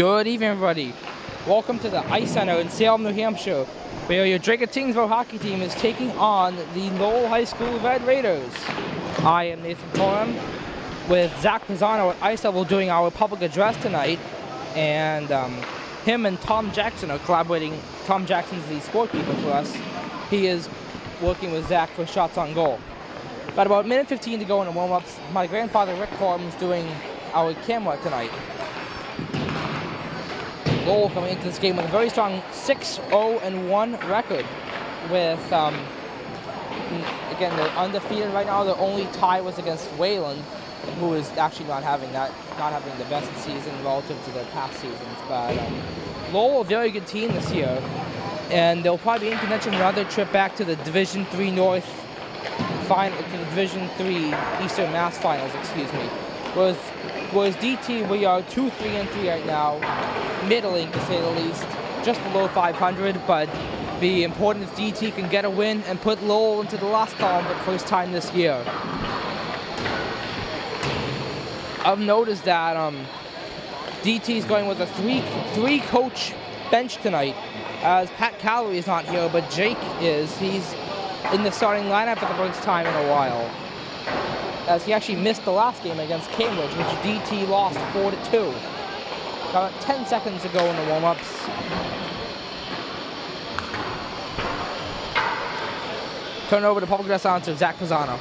Good evening, everybody. Welcome to the Ice Center in Salem, New Hampshire, where your Dracut-Tyngsboro hockey team is taking on the Lowell High School Red Raiders. I am Nathan Coram with Zach Pisano at Ice Level doing our public address tonight, and him and Tom Jackson are collaborating. Tom Jackson's the scorekeeper for us. He is working with Zach for shots on goal. Got about a minute 15 to go in the warm-ups. My grandfather Rick Coram is doing our camera tonight. Lowell coming into this game with a very strong 6-0-1 record. With again, they're undefeated right now. Their only tie was against Wayland, who is actually not having the best season relative to their past seasons. But Lowell, a very good team this year, and they'll probably be in contention for another trip back to the Division III North final, to the Division III Eastern Mass Finals. Excuse me. Whereas DT, we are 2-3-3 right now, middling to say the least, just below 500. But be important if DT can get a win and put Lowell into the last column for the first time this year. I've noticed that DT is going with a three coach bench tonight, as Pat Calloway is not here, but Jake is. He's in the starting lineup for the first time in a while, as he actually missed the last game against Cambridge, which DT lost 4-2. About 10 seconds to go in the warm-ups. Turn it over to public address announcer Zach Pisano.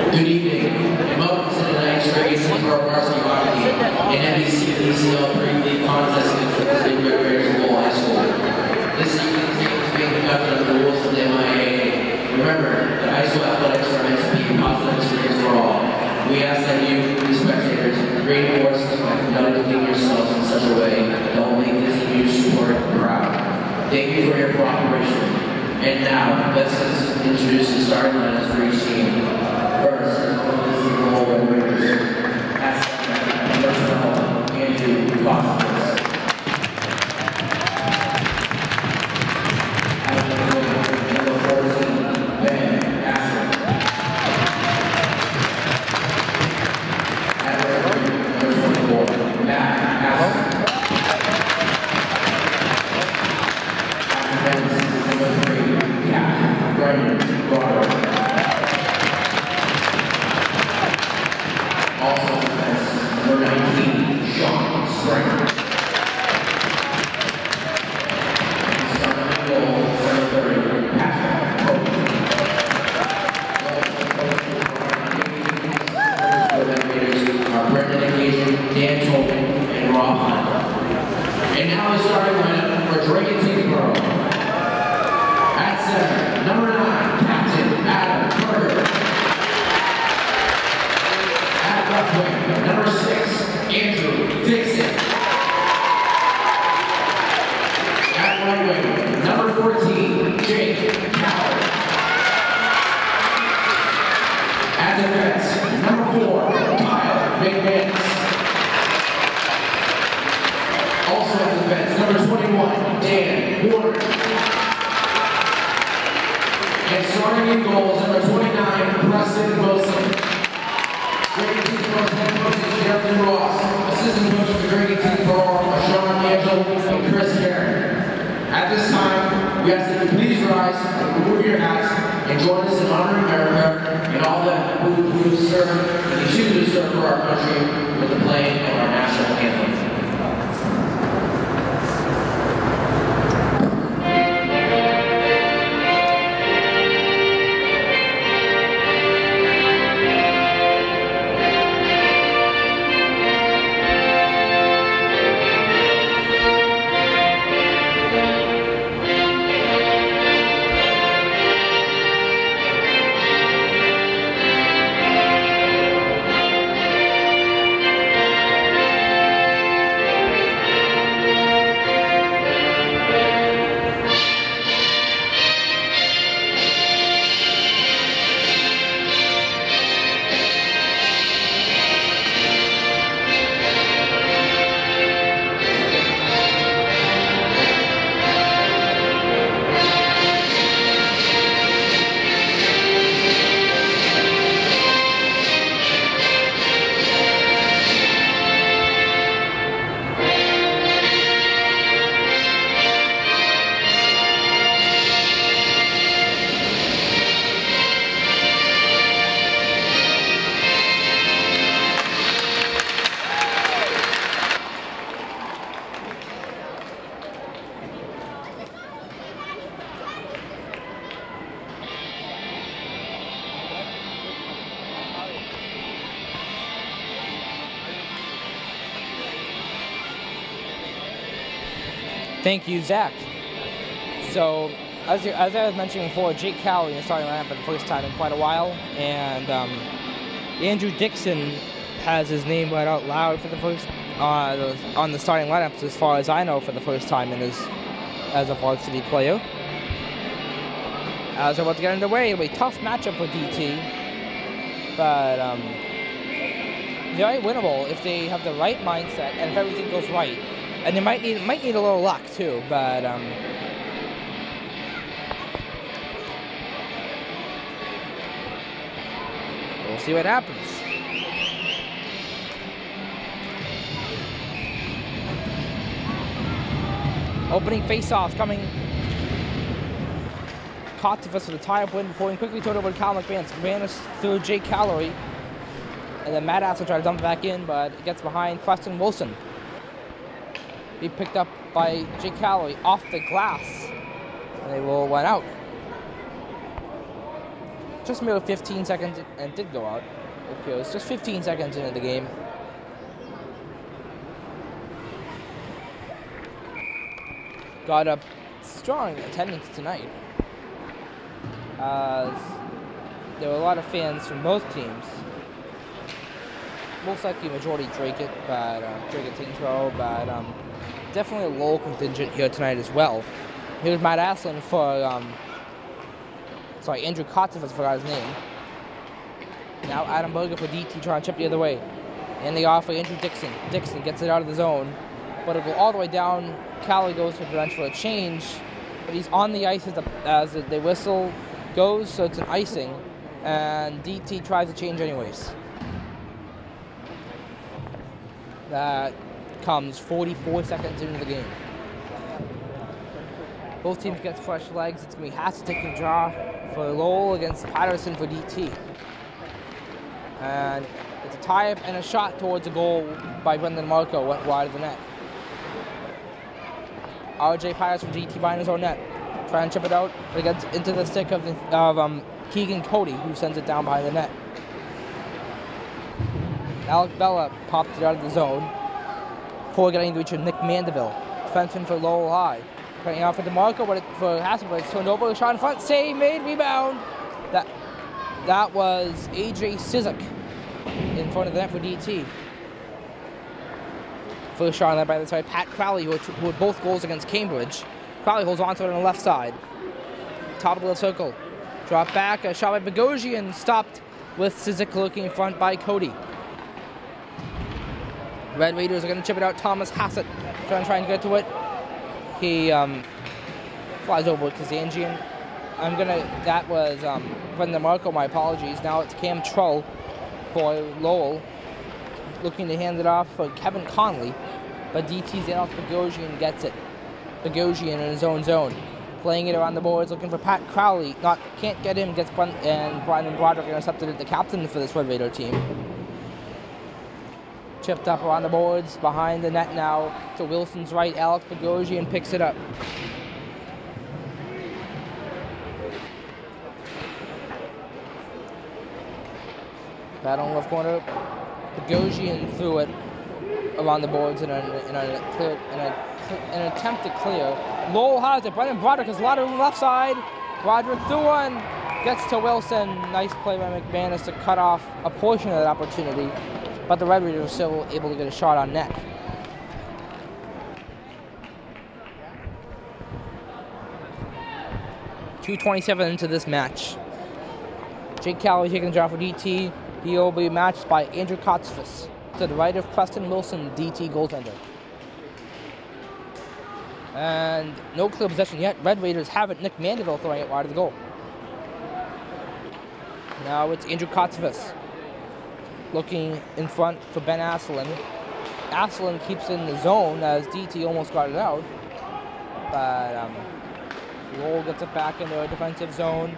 Good evening, and welcome to tonight's Dracut-Tyngsboro varsity hockey and NBC-DCL 3 league contest against the Red Raiders of Lowell High School. This evening's game is being conducted under the rules of the MIA. Remember that high school athletics are meant to be a positive experience for all. We ask that you, the spectators, reinforce by conducting yourselves in such a way that will make this huge sport proud. Thank you for your cooperation. And now, let's introduce the starting lineups for each team. First, this is the Lowell Red Raiders. At center, personnel, Andrew Foster. At number 14, Ben Asher. At number 24, Matt Asher. At number 3, Kat Brendan Robert. Also defense, number 19, Sean Springer. Starting goal, number 30, Patrick Copeland. Our Brendan Engagement, Dan Tolman, and Rob Hunt. And now the starting lineup for Dracut-Tyngsboro. At center, number 9, Captain Adam Carter. Number 6, Andrew Dixon. At right wing, number 14, Jake Coward. At defense, number 4, Kyle McManus. Also at defense, number 21, Dan Warner. And starting in goals, number 29, Preston Wilson. Dracut-Tyngsboro's head coach is Jeremy Ross. Assistant coach for Dracut-Tyngsboro are Sean Angel and Chris Garrett. At this time, we ask that you please rise, remove your hats, and join us in honoring America and all that who serve and continue to serve for our country with the playing of our national anthem. Thank you, Zach. So, as I was mentioning before, Jake Cowley is starting lineup for the first time in quite a while, and Andrew Dixon has his name read out loud for the first on the starting lineups, as far as I know, for the first time as a varsity player. As we're about to get underway, it'll be a tough matchup for DT, but very winnable if they have the right mindset and if everything goes right. And they might need a little luck too, but we'll see what happens. Opening face-off coming. Cotivus with a tie-up win before he quickly turned over to Cal McManus. McManus through Jake Calorie. And then Matt Ass will try to dump it back in, but it gets behind Preston Wilson. He picked up by Jake Calorie off the glass. And they will run out. Just mere 15 seconds, and did go out. It appears just 15 seconds into the game. Got a strong attendance tonight. There were a lot of fans from both teams. Most likely majority Dracut-Tyngsboro, but definitely a Lowell contingent here tonight as well. Here's Matt Aslan for, Andrew Cotivus, forgot his name. Now Adam Berger for DT trying to chip the other way. And they offer Andrew Dixon. Dixon gets it out of the zone, but it'll go all the way down. Cali goes to the bench for a change, but he's on the ice as the whistle goes, so it's an icing, and DT tries to change anyways. That comes 44 seconds into the game. Both teams get fresh legs. It's going to be Hassett taking draw for Lowell against Patterson for DT. And it's a tie-up and a shot towards the goal by Brendan Marco, went wide of the net. RJ Patterson from DT behind his own net. Trying to chip it out, but it gets into the stick of Keegan Cody, who sends it down behind the net. Alec Bella popped it out of the zone before getting to reach Nick Mandeville. Defenseman for Lowell High. Cutting out for DeMarco, for Hassett, but it's turned over. Shot in front, save made, rebound. That was AJ Sizek in front of the net for DT. First shot on that by the side, Pat Crowley, who had both goals against Cambridge. Crowley holds on to it on the left side. Top of the circle. Drop back, a shot by Bogosian, stopped with Sizek looking in front by Cody. Red Raiders are going to chip it out. Thomas Hassett trying to get to it. He flies over with Kazanjian. That was Brendan Marco, my apologies. Now it's Cam Trull for Lowell, looking to hand it off for Kevin Conley, but DT's in off Bogosian gets it. Bogosian in his own zone, playing it around the boards, looking for Pat Crowley. Can't get him, gets and Brian Broderick intercepted the captain for this Red Raider team. Chipped up around the boards, behind the net now to Wilson's right. Alex Bogosian picks it up. Battle in left corner. Bogosian threw it around the boards in an attempt to clear. Lowell has it. Brendan Broderick has a lot of room left side. Broderick threw one. Gets to Wilson. Nice play by McManus to cut off a portion of that opportunity. But the Red Raiders are still able to get a shot on net. .227 into this match. Jake Calloway taking the draw for DT. He will be matched by Andrew Cotivus to the right of Preston Wilson, DT goaltender. And no clear possession yet. Red Raiders have it. Nick Mandeville throwing it wide of the goal. Now it's Andrew Cotivus looking in front for Ben Asselin. Asselin keeps in the zone as DT almost got it out. But Lowell gets it back into a defensive zone.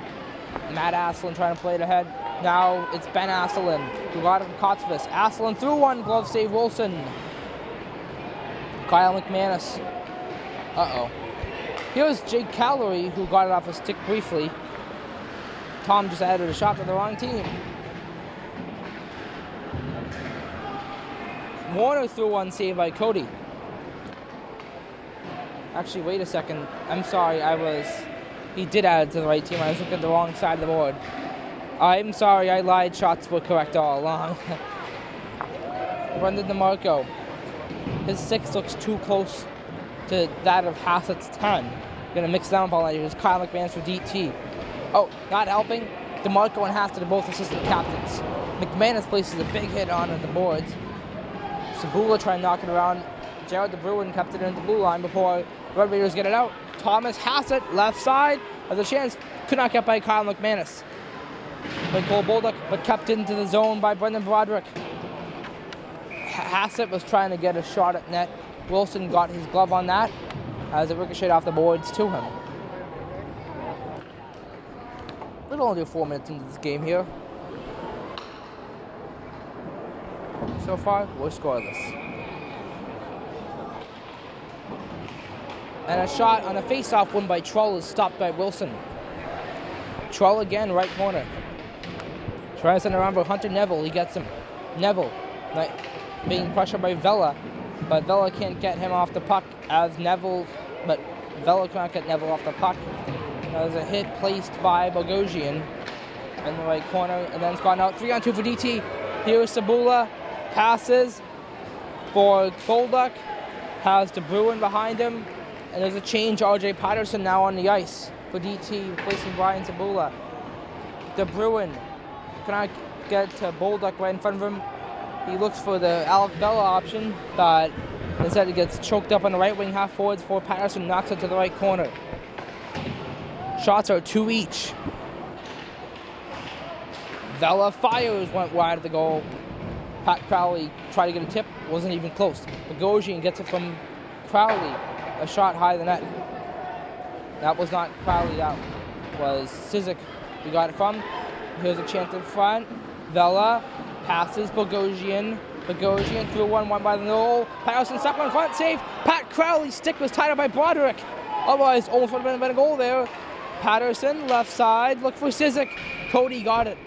Matt Asselin trying to play it ahead. Now it's Ben Asselin who got it from Cotivus. Asselin threw one, glove save Wilson. Kyle McManus. Here's Jake Calorie who got it off a stick briefly. Tom just added a shot to the wrong team. Warner threw one, saved by Cody. Actually, wait a second. I'm sorry, he did add it to the right team. I was looking at the wrong side of the board. I'm sorry, I lied. Shots were correct all along. Brendan DeMarco. His 6 looks too close to that of Hassett's 10. Gonna mix them up all night. Here's Kyle McManus for DT. Oh, not helping. DeMarco and Hassett are both assistant captains. McManus places a big hit on the boards. Sabula trying to knock it around. Jared DeBruin kept it into the blue line before Red Raiders get it out. Thomas Hassett, left side, has a chance. Could not get by Kyle McManus. By Cole Bolduc, but kept into the zone by Brendan Broderick. Hassett was trying to get a shot at net. Wilson got his glove on that as it ricocheted off the boards to him. Little under 4 minutes into this game here. So far, we're scoreless. And a shot on a face-off win by Trull is stopped by Wilson. Trull again, right corner. Trying to send around for Hunter Neville. He gets him. Neville being pressured by Vela, but Vela can't get him off the puck but Vela cannot get Neville off the puck. There's a hit placed by Bogosian in the right corner, and then it's gone out. 3-on-2 for DT. Here's Sabula. Passes for Bolduc. Has DeBruin behind him. And there's a change. R.J. Patterson now on the ice for DT, replacing Brian Sabula. DeBruin cannot get to Bolduc right in front of him. He looks for the Alec Bella option, but instead he gets choked up on the right wing half forwards before Patterson knocks it to the right corner. Shots are 2 each. Vela fires, went wide of the goal. Pat Crowley tried to get a tip, wasn't even close. Bogosian gets it from Crowley, a shot high the net. That was not Crowley, that was Sizik we got it from. Here's a chance in front. Vela passes Bogosian. Bogosian threw one by the goal. Patterson stuck on front, save. Pat Crowley's stick was tied up by Broderick. Otherwise, almost would have been a goal there. Patterson, left side, look for Sizik. Cody got it.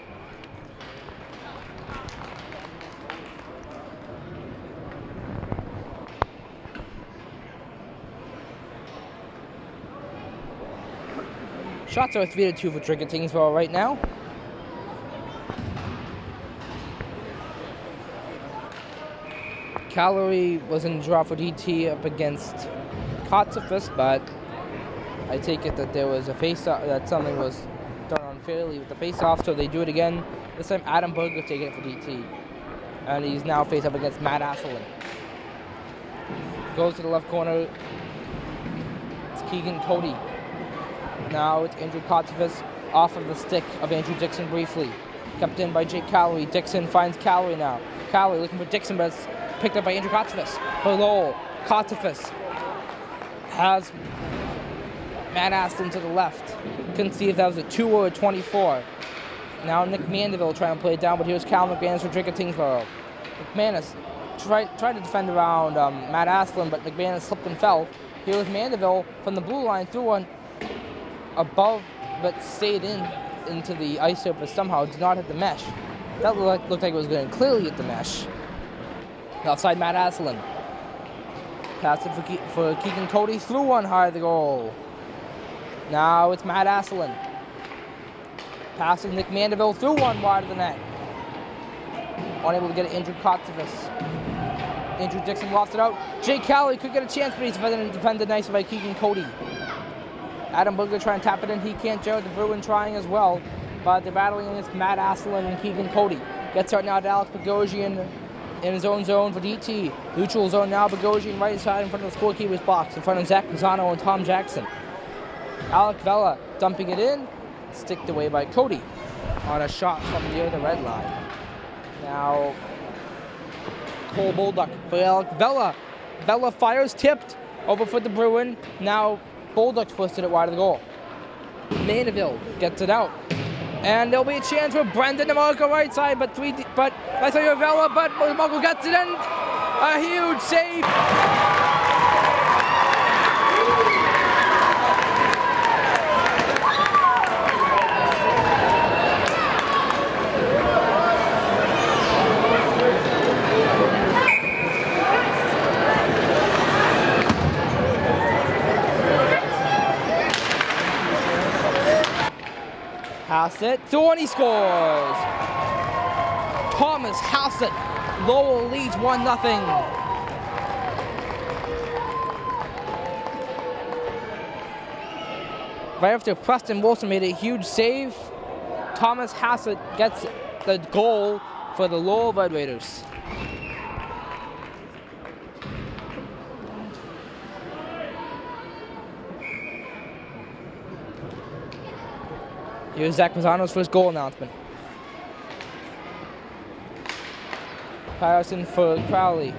Shots are 3-2 for Dracut-Tyngsboro right now. Callery was in the draw for DT up against Kotsifis, but I take it that there was a face-off, that something was done unfairly with the face-off, so they do it again. This time Adam Berger taking it for DT. And he's now faced up against Matt Asselin. Goes to the left corner. It's Keegan Cody. Now it's Andrew Kotsifis off of the stick of Andrew Dixon briefly. Kept in by Jake Callery. Dixon finds Callery now. Callery looking for Dixon, but it's picked up by Andrew Kotsifis. For Lowell, Kotsifis has Matt Aston to the left. Couldn't see if that was a 2 or a 24. Now Nick Mandeville trying to play it down, but here's Cal McManus for Dracut-Tyngsboro. McManus tried to defend around Matt Astlin, but McManus slipped and fell. Here's Mandeville from the blue line, threw one above, but stayed into the ice surface somehow, did not hit the mesh. That looked like it was going to clearly hit the mesh. Outside Matt Astlin. Pass it for Keegan Cody, threw one high the goal. Now it's Matt Astlin. Passes Nick Mandeville, threw one wide of the net. Unable to get it, Andrew Kotsifis. Andrew Dixon lost it out. Jake Callery could get a chance, but he's defended nicely by Keegan Cody. Adam Berger trying to tap it in. He can't. Jared DeBruin trying as well. But they're battling against Matt Astlin and Keegan Cody. Gets out now to Alex Bogosian in his own zone for DT. Neutral zone now. Bogosian right side in front of the scorekeeper's box. In front of Zach Pisano and Tom Jackson. Alec Vela dumping it in. Sticked away by Cody on a shot from near the red line. Now Cole Bolduc for Alec Vela. Vela fires, tipped over for DeBruin. Now Bolduc twisted it wide of the goal. Mandeville gets it out. And there'll be a chance for Brendan DeMarco right side, but I saw your Vela, but DeMarco gets it in. A huge save. Hassett, through and he scores! Thomas Hassett, Lowell leads 1-0. Right after Preston Wilson made a huge save, Thomas Hassett gets the goal for the Lowell Red Raiders. Here's Zach Mazzano's first goal announcement. Patterson for Crowley.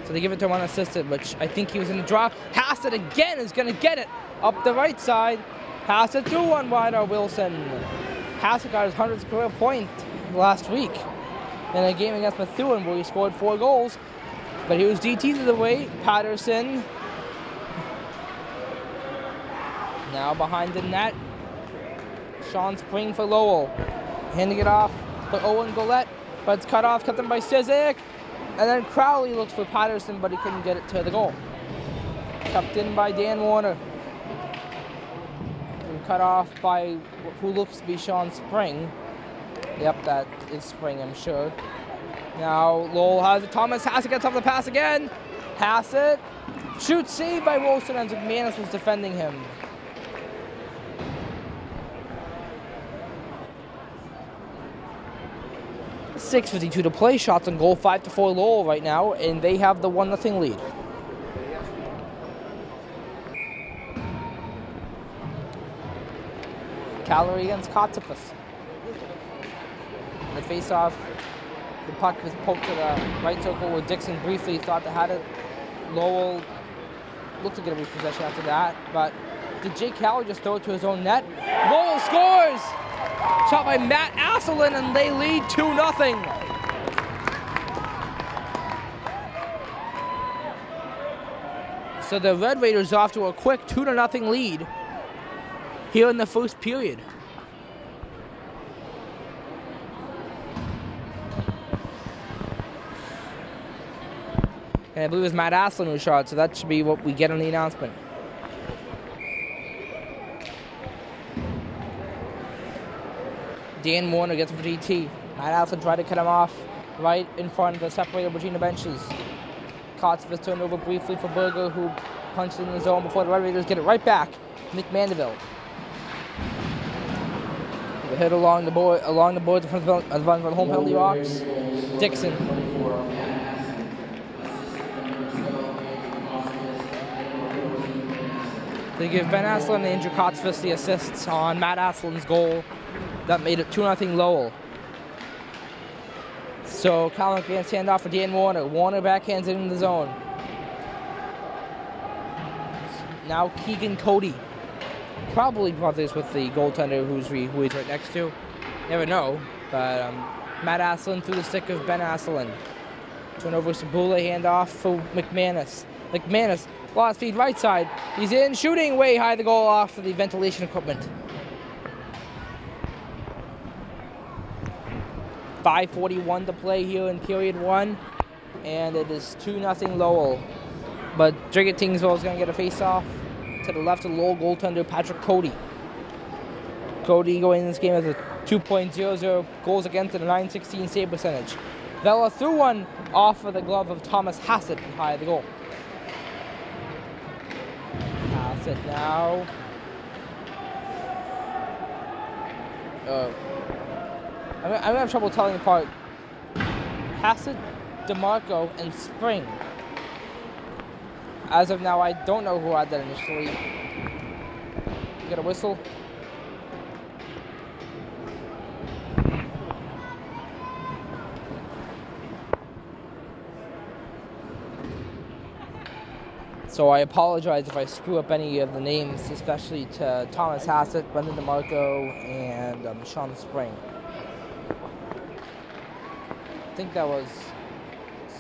So they give it to him unassisted, which I think he was in the draw. Hassett again is going to get it up the right side. Hassett through one wide on Wilson. Hassett got his 100th career point last week in a game against Methuen where he scored 4 goals. But he was DT'd to the way. Patterson now behind the net. Sean Spring for Lowell. Handing it off to Owen Golette, but it's cut off, cut them by Sizik. And then Crowley looks for Patterson, but he couldn't get it to the goal. Kept in by Dan Warner. And cut off by who looks to be Sean Spring. Yep, that is Spring, I'm sure. Now Lowell has it. Thomas Hassett gets off the pass again. Hassett shoots, saved by Wilson, and McManus was defending him. .6:52 to play. Shots on goal, 5-4 Lowell right now, and they have the 1-0 lead. Callery against Kotzefus. The face-off, the puck was poked to the right circle where Dixon briefly thought they had it. Lowell looked to get a repossession after that, but did Jake Callery just throw it to his own net? Lowell scores! Shot by Matt Asselin, and they lead 2-0. So the Red Raiders off to a quick 2-0 lead here in the first period. And I believe it was Matt Asselin who shot, so that should be what we get on the announcement. Dan Warner gets for DT. Matt Asselin tried to cut him off right in front of the separator between the benches. Kotzefus turned over briefly for Berger, who punched in the zone before the Red Raiders get it right back. Nick Mandeville. The hit along the boards in front of the home penalty box. Dixon. They give Ben Asselin and Andrew Kotzefus the assists on Matt Asselin's goal. That made it 2-0 Lowell. So Colin McMahon's handoff for Dan Warner. Warner backhands it in the zone. Now Keegan Cody. Probably brothers with the goaltender who he's right next to. Never know. But Matt Asselin through the stick of Ben Asselin. Turn over Sabula, handoff for McManus. McManus, lost feed right side. He's in, shooting way high the goal off of the ventilation equipment. 5:41 to play here in period 1, and it is 2-0 Lowell. But Dracut-Tyngsboro is going to get a face-off to the left of Lowell goaltender Patrick Cody. Cody going in this game as a 2.00 goals against and a .916 save percentage. Vela threw one off of the glove of Thomas Hassett and high the goal. Hassett now. I'm going to have trouble telling apart Hassett, DeMarco, and Spring. As of now, I don't know who had that initially. You got a whistle? So I apologize if I screw up any of the names, especially to Thomas Hassett, Brendan DeMarco, and Sean Spring. I think that was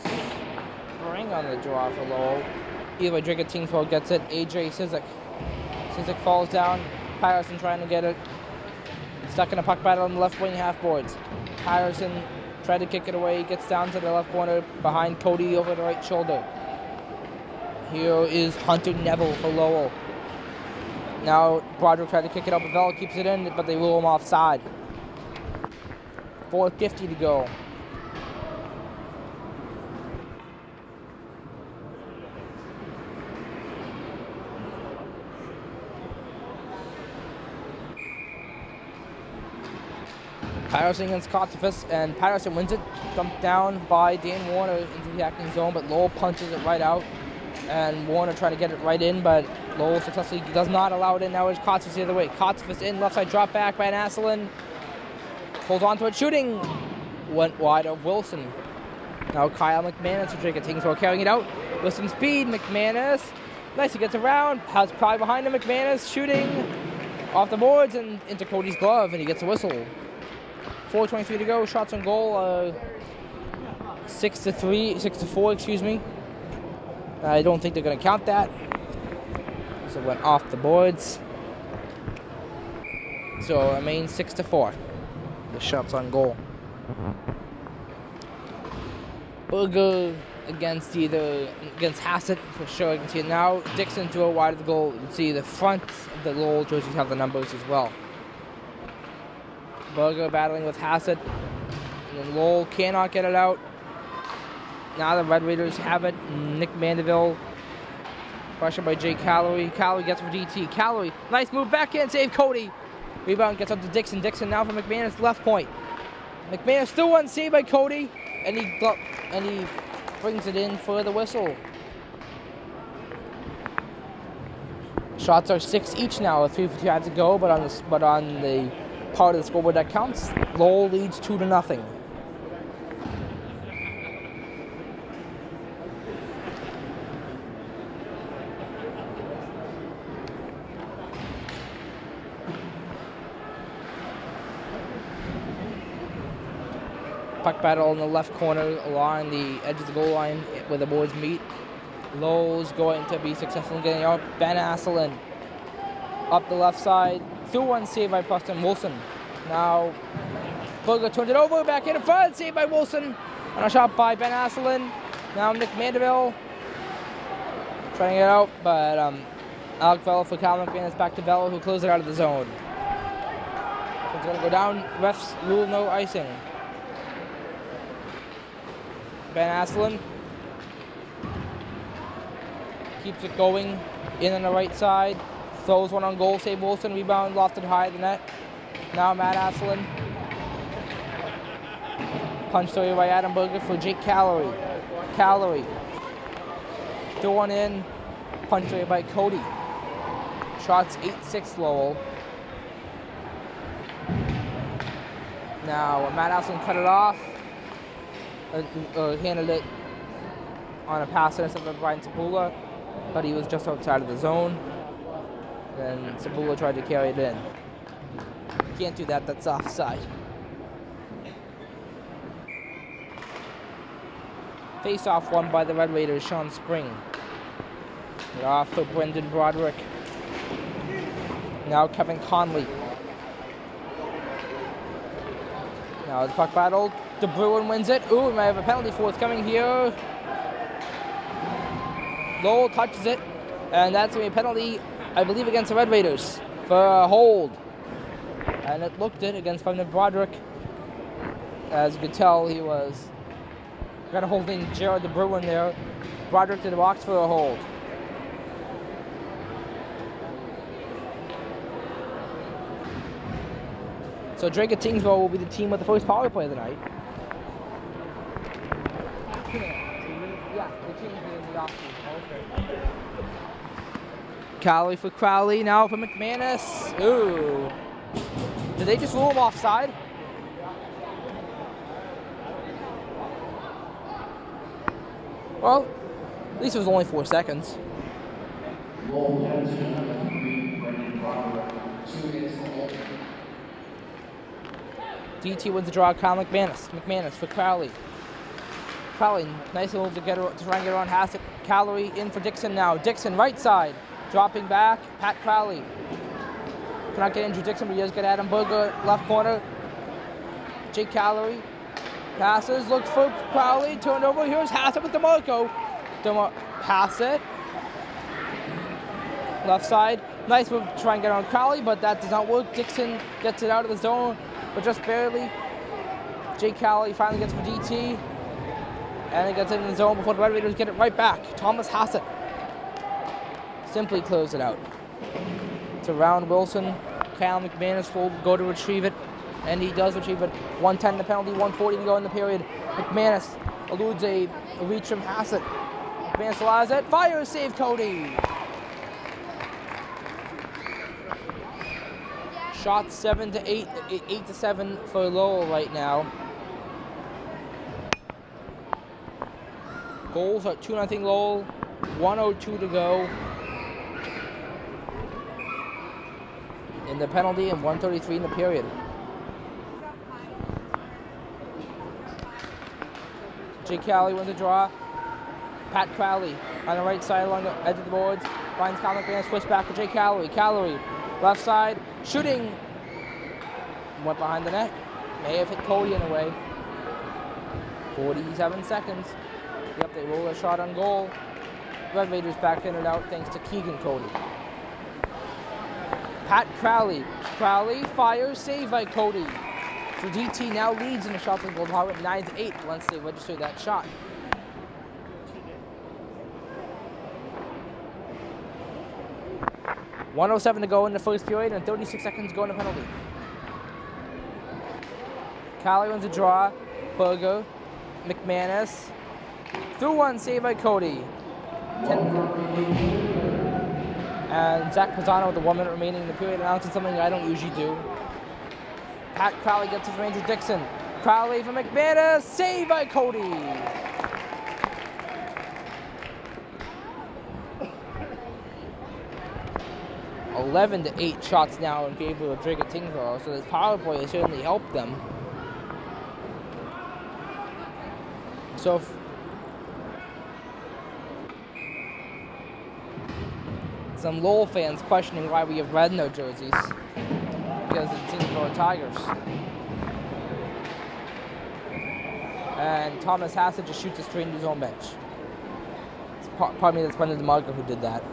Spring on the draw for Lowell. Either way, Dracut-Tyngsboro gets it. AJ Sizik. Sizik falls down. Patterson trying to get it. Stuck in a puck battle on the left wing half boards. Patterson tried to kick it away. Gets down to the left corner behind Cody over the right shoulder. Here is Hunter Neville for Lowell. Now Broderick tried to kick it up, but Vela keeps it in, but they rule him offside. 4:50 to go. Patterson against Kotzefis, and Patterson wins it. Dumped down by Dan Warner into the attacking zone, but Lowell punches it right out. And Warner trying to get it right in, but Lowell successfully does not allow it in. Now it's Kotzefis the other way. Kotzefis in, left side drop back by Asselin. Holds on to it, shooting. Went wide of Wilson. Now Kyle McManus for Dracut-Tyngsboro carrying it out with some speed. McManus, nice, he gets around. Has Cry behind him. McManus shooting off the boards and into Cody's glove, and he gets a whistle. 4:23 to go. Shots on goal. 6-4. Excuse me. I don't think they're going to count that. So it went off the boards. So it remains 6-4. The shots on goal. Berger against Hassett for sure. You can see it now. Dixon to a wide of the goal. You can see the front of the Lowell jerseys have the numbers as well. Berger battling with Hassett. And then Lowell cannot get it out. Now the Red Raiders have it. Nick Mandeville. Pressure by Jay Calorie. Calorie gets for DT. Calorie, nice move back in. Save Cody. Rebound gets up to Dixon. Dixon now for McManus, left point. McManus still one saved by Cody. And he brings it in for the whistle. Shots are 6 each now with 3:55 to go, but on the part of the scoreboard that counts, Lowell leads 2-0. Puck battle in the left corner along the edge of the goal line where the boards meet. Lowell's going to be successful in getting out. Ben Asselin up the left side. Through one save by Preston Wilson. Now Berger turns it over, back in front, saved by Wilson. And a shot by Ben Asselin. Now Nick Mandeville trying to get out, but Alec Vela for Cal McManus, back to Vela, who closes it out of the zone. So it's going to go down. Refs rule no icing. Ben Asselin keeps it going in on the right side. Throws one on goal, save Wilson. Rebound lofted high at the net. Now Matt Asselin. Punched away by Adam Berger for Jake Calorie. Calorie. Throw one in. Punched away by Cody. Shots 8-6 Lowell. Now Matt Asselin cut it off. Handled it on a pass intercept by Brian Sabula, but he was just outside of the zone. Then Sabula tried to carry it in. Can't do that, that's offside. Face-off won by the Red Raiders, Sean Spring. Get off for Brendan Broderick. Now Kevin Conley. Now the puck battle. De Bruin wins it. Ooh, we might have a penalty forthcoming here. Lowell touches it. And that's going to be a penalty, I believe, against the Red Raiders for a hold. And it looked it against Brendan Broderick. As you could tell, he was kind of holding Jared De Bruin there. Broderick to the box for a hold. So Dracut-Tyngsboro will be the team with the first power play of the night. Yeah, they changed it in the offseason. Okay. Cowley for Crowley, now for McManus. Ooh. Did they just rule him offside? Well, at least it was only 4 seconds. DT wins the draw. Kyle McManus. McManus for Crowley. Crowley, nice move to try and get around Hassett. Calorie in for Dixon now. Dixon right side, dropping back. Pat Crowley. Cannot get Andrew Dixon, but he does get Adam Berger left corner. Jake Calorie passes, looks for Crowley, turned over. Here's Hassett with DeMarco. Hassett left side. Nice move to try and get on Crowley, but that does not work. Dixon gets it out of the zone, but just barely. Jake Crowley finally gets for DT, and it gets in the zone before the Red Raiders get it right back. Thomas Hassett simply closed it out. To Round Wilson. Cal McManus will go to retrieve it, and he does retrieve it. 110 the penalty, 140 to go in the period. McManus eludes a reach from Hassett. McManus allows it. Fire save Cody. Shots 7 to 8, 8 to 7 for Lowell right now. Goals are 2-0 Lowell, 1:02 to go in the penalty and 1:33 in the period. Jake Crowley wins the draw. Pat Crowley on the right side along the edge of the boards. Finds Cal McManus, switch back to Jake Crowley. Crowley, left side, shooting. Went behind the net. May have hit Cody in a way. 47 seconds. Yep, they roll a shot on goal. Red Raiders back in and out thanks to Keegan Cody. Pat Crowley. Crowley fires, saved by Cody. So DT now leads in the shots on goal department 9 to 8 once they register that shot. .107 to go in the first period and 36 seconds to go in the penalty. Crowley wins a draw. Berger. McManus. Through one, saved by Cody. And Zach Pisano with the 1 minute remaining in the period announcing something I don't usually do. Pat Crowley gets it from Andrew Dixon. Crowley from McManus, saved by Cody. .11 to 8 shots now in favor of Dracut-Tyngsboro, so this power play has certainly helped them. So some Lowell fans questioning why we have red in our jerseys because it's Tyngsboro Tigers. And Thomas Hassett just shoots it straight into his own bench. Pardon me, that's Brendan DeMarco who did that.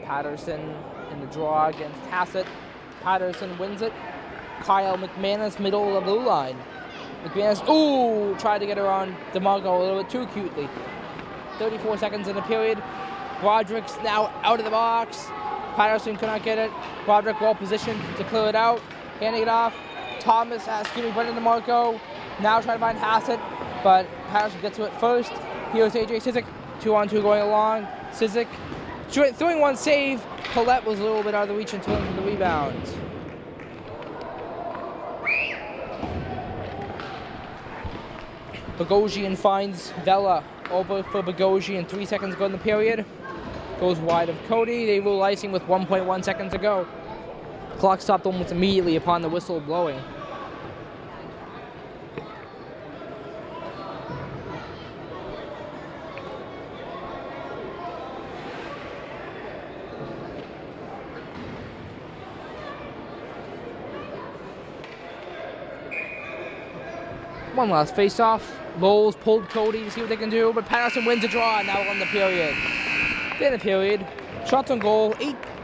Patterson in the draw against Hassett. Patterson wins it. Kyle McManus, middle of the blue line. McManus, ooh, tried to get her on DeMarco a little bit too cutely. 34 seconds in the period. Broderick's now out of the box. Patterson could not get it. Broderick well positioned to clear it out. Handing it off. Thomas has Brendan DeMarco. Now trying to find Hassett, but Patterson gets to it first. Here's AJ Sizik. 2-on-2 going along. Sizik throwing one save. Collette was a little bit out of the reach in terms of the rebound. Bogosian finds Vela over for Bogosian. 3 seconds to go in the period. Goes wide of Cody. They rule icing with 1.1 seconds to go. Clock stopped almost immediately upon the whistle blowing. One last face-off. Lowell's pulled Cody to see what they can do, but Patterson wins the draw now on the period. In the period, shots on goal,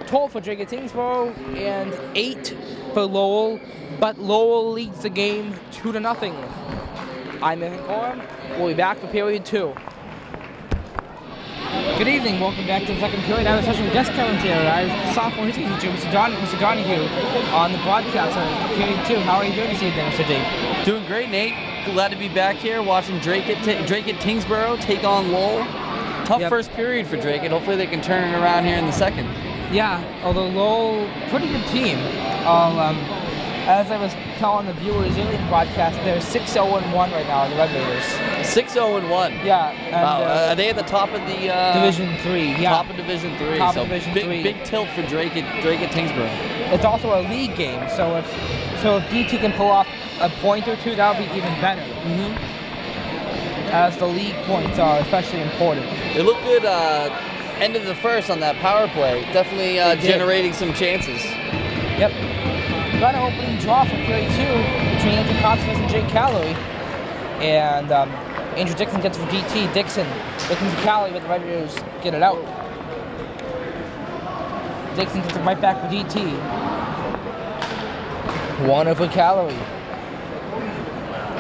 12 for Dracut-Tyngsboro and 8 for Lowell, but Lowell leads the game 2-0. I'm Nathan Coram. We'll be back for period 2. Good evening, welcome back to the second period. I have a special guest commentator. I have sophomore history teacher, Mr. Donahue, on the broadcast on period 2. How are you doing this evening, Mr. D? Doing great, Nate. Glad to be back here watching Dracut-Tyngsboro take on Lowell. Tough first period for Dracut. Hopefully they can turn it around here in the second. Yeah, although Lowell, pretty good team. As I was telling the viewers earlier in the broadcast, they're 6-0-1 right now, the Red Raiders. 6-0-1. Yeah. And, wow. Are they at the top of the... Division 3, yeah. Top of Division 3. Top so of Division 3. Big tilt for Dracut-Tyngsboro. It's also a league game, so if DT can pull off a point or two, that would be even better. As the league points are especially important. They look good end of the first on that power play. Definitely generating some chances. Yep. Got an opening draw for period 2 between Andrew Costas and Jake Calloway. And Andrew Dixon gets it for DT. Dixon looking for Calloway, but the Red Raiders get it out. Dixon gets it right back for DT. One over Calloway.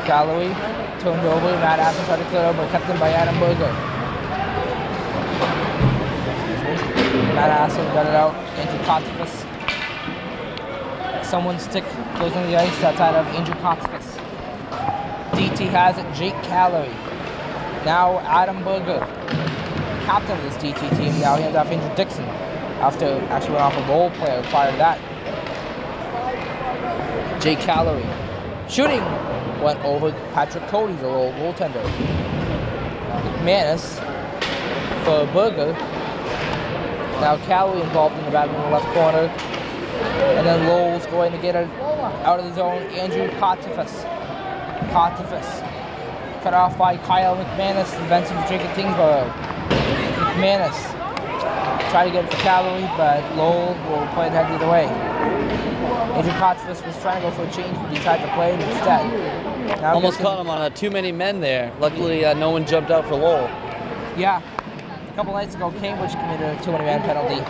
Calloway turned over. Matt Aston tried to clear over, kept in by Adam Berger. Matt Aston got it out. Andrew Costas. Someone's stick goes on the ice outside of Andrew Costas. DT has it. Jake Calloway. Now Adam Berger, captain of this DT team. Now he hands off Andrew Dixon after actually went off a Lowell player prior to that. Jake Calloway shooting went over Patrick Cody, the Lowell goaltender. McManus for Berger. Now Calloway involved in the battle in the left corner. And then Lowell's going to get it out of the zone. Andrew Costas. Cut off by Kyle McManus, the Benson for Dracut-Tyngsboro. McManus tried to get it for Calloway, but Lowell will play it head either way. Andrew Costas was trying to go for a change, but decided to play it instead. Now almost caught him on too many men there. Luckily, no one jumped out for Lowell. Yeah. A couple nights ago, Cambridge committed a too many man penalty.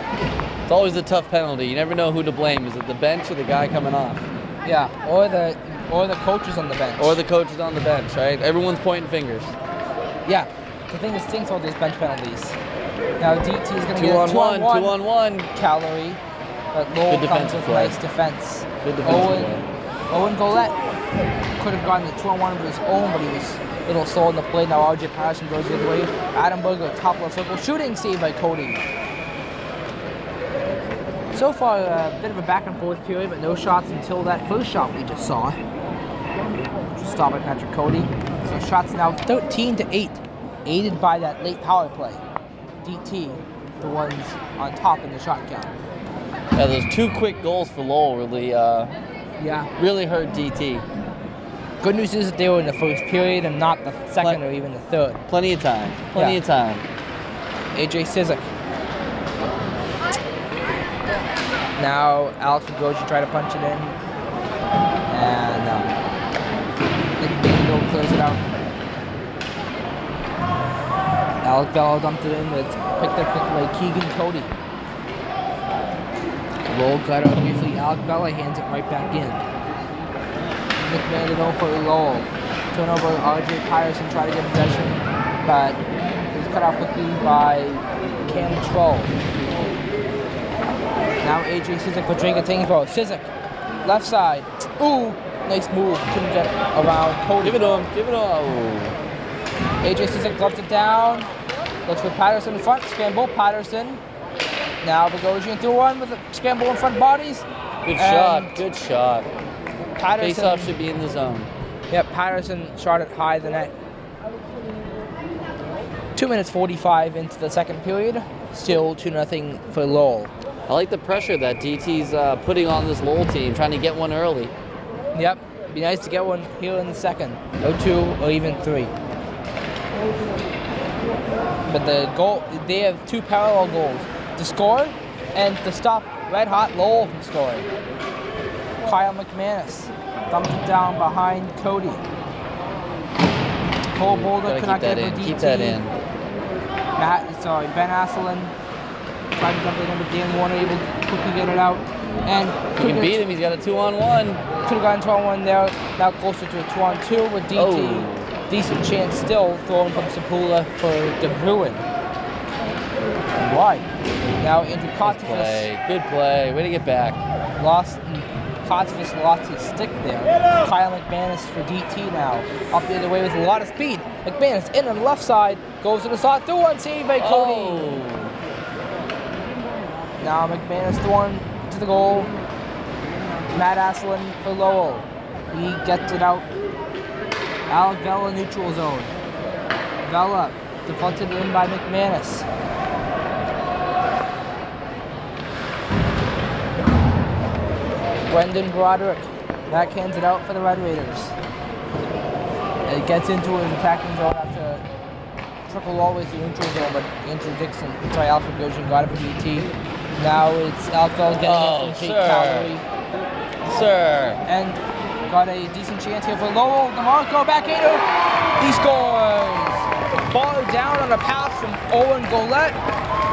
It's always a tough penalty. You never know who to blame. Is it the bench or the guy coming off? Yeah, or the coaches on the bench. Or the coaches on the bench, right? Everyone's pointing fingers. Yeah. The thing that stinks about these bench penalties. Now DT is going to get a 2-on-1. 2-on-1. Calorie. But Lowell comes with nice defense. Good defense. Owen Golette could have gotten the 2-on-1 of his own, but he was a little slow in the play. Now RJ Patterson goes the other way. Adam Berger, top left circle, shooting save by Cody. So far, a bit of a back and forth period, but no shots until that first shot we just saw. Stopped by Patrick Cody. So shots now 13-8, aided by that late power play. DT, the ones on top in the shot count. Yeah, those 2 quick goals for Lowell really, really hurt DT. Good news is that they were in the first period and not the second or even the third. Plenty of time. Plenty of time. AJ Cizik. Now Alex Goji try to punch it in, and Nick Bingo clears it out. Alec Bello dumped it in, it's picked up quickly by Keegan Cody. Lowell got out briefly, Alec Bello hands it right back in. Nick Bandito for Lowell. Turnover, RJ Patterson tried to get possession, but it was cut off quickly by Cam Troll. Now AJ Cizik for Dracut-Tyngsboro. Cizik, left side. Ooh, nice move. Couldn't get around Cody. Give it to him. Give it to him. AJ Cizik dropped it down. Looks for Patterson in front. Scramble, Patterson. Now Bogosian through one with a scramble in front bodies. Good shot. Good shot. Patterson. Face-off should be in the zone. Yep, Patterson shot it high the net. 2 minutes 45 into the second period. Still 2-0 for Lowell. I like the pressure that DT's putting on this Lowell team, trying to get one early. Yep, be nice to get one here in the second, or 2 or even 3. But the goal, they have 2 parallel goals: to score and to stop red hot Lowell from scoring. Kyle McManus dumped it down behind Cody. Cole Boulder could not get it for DT. Keep that in. Ben Asselin tried to dump it in, but Dan Warner able to quickly get it out. And he can beat him. He's got a 2-on-1. Could have gotten 2-on-1 there. Now closer to a 2-on-2 with DT. Oh. Decent chance still thrown from Sapula for De Bruin. Wide. Now Andrew Costas. Good play. Way to get back. Costas lost his stick there. Kyle McManus for DT now. Up the other way with a lot of speed. McManus in on the left side. Goes to the slot. Through one save by Cody. Oh. Now McManus thrown to the goal. Matt Asselin for Lowell. He gets it out. Alec Vela neutral zone. Vela deflected in by McManus. Brendan Broderick backhands it out for the Red Raiders. And it gets into his attacking zone after trickled all the way through neutral zone, but Andrew Dixon, sorry, Alfred Goshen got it for DT. Now it's Alfred getting it from Jake Calorie. Sir. And got a decent chance here for Lowell. DeMarco backhander. He scores. Ball down on a pass from Owen Golette.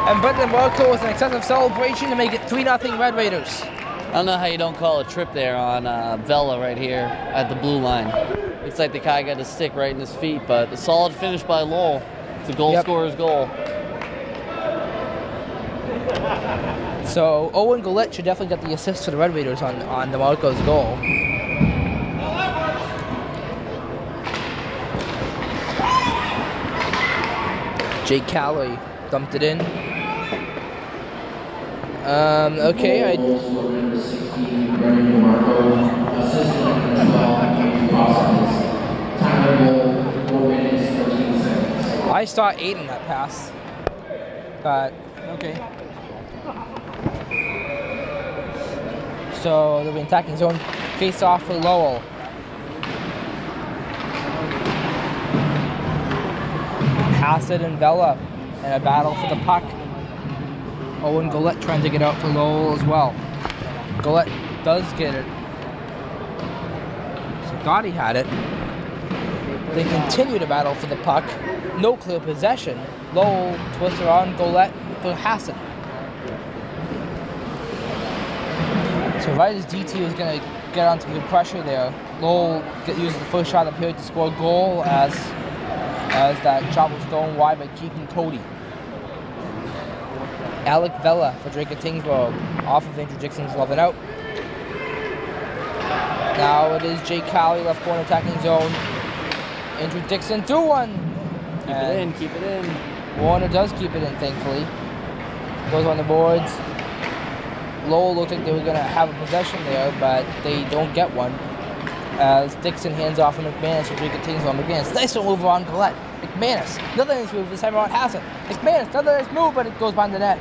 And Brendan DeMarco with an excessive celebration to make it 3-0 Red Raiders. I don't know how you don't call a trip there on Vela right here at the blue line. It's like the guy got his stick right in his feet, but a solid finish by Lowell. It's a goal scorer's goal. So Owen Golette should definitely get the assist for the Red Raiders on DeMarco's goal. Jake Calorie dumped it in. Okay, I saw 8 in that pass, but okay. So they'll be attacking zone, face off for Lowell. Hassett and Vela in a battle for the puck. Owen Golette trying to get out for Lowell as well. Golette does get it. So thought he had it. They continue to battle for the puck. No clear possession. Lowell twists around Golette for Hassett. So right as DT was going to get on some good pressure there, Lowell uses the first shot of the period to score a goal as that shot was thrown wide by Keegan Cody. Alec Vela for Dracut-Tyngsboro off of Andrew Dixon's love and out. Now it is Jake Cowley, left corner attacking zone. Andrew Dixon through one. Keep it in. Warner does keep it in, thankfully. Goes on the boards. Lowell looked like they were going to have a possession there, but they don't get one. As Dixon hands off to McManus for Dracut-Tyngsboro. McManus, nice move on Golette. McManus, another nice move, this time around Hassett. McManus, another nice move, but it goes behind the net.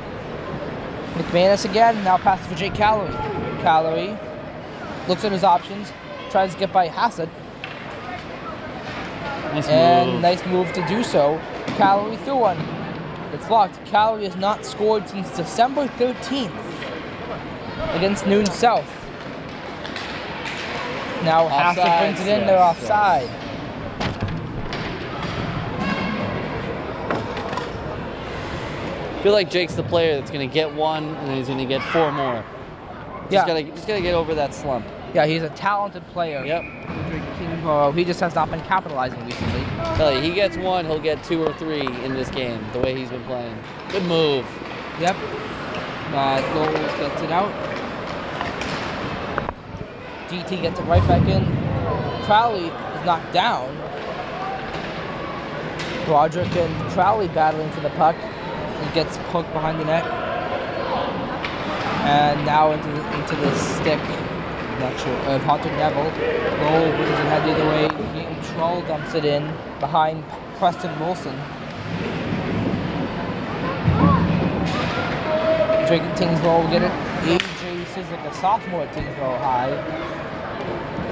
McManus again, now passes for Jake Calorie. Calorie looks at his options, tries to get by Hassett. Nice move to do so. Calorie through one. It's blocked. Calorie has not scored since December 13th against Noon South. Now Hassett brings it in, they're offside. I feel like Jake's the player that's going to get one, and then he's going to get 4 more. Just gotta get over that slump. Yeah, he's a talented player. Yep. He just has not been capitalizing recently. Tell you, he gets 1, he'll get 2 or 3 in this game, the way he's been playing. Good move. Yep. Lowell gets it out. DT gets it right back in. Crowley is knocked down. Broderick and Crowley battling for the puck. He gets poked behind the net. And now into the stick. Not sure. Of Hunter Neville. Lowell brings it head the other way. Keaton Troll dumps it in behind Preston Wilson. Dracut-Tyngsboro will get it. AJ Sizik, a sophomore at Tyngsboro High.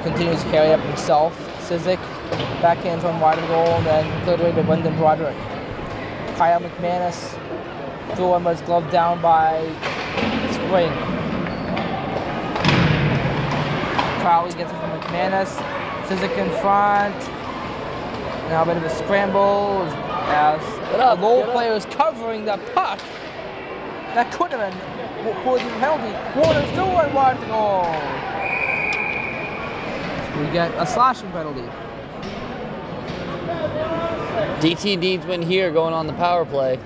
Continues to carry up himself. Sizik backhands on wide of the goal and then cleared away by Brendan Broderick. Kyle McManus threw one was gloved down by Spring. Crowley gets it from McManus. Sizik in front. Now a bit of a scramble as the Lowell player is covering the puck. That could have been causing a penalty. Warner still one wide of the goal. We get a slashing penalty. DT needs win here going on the power play.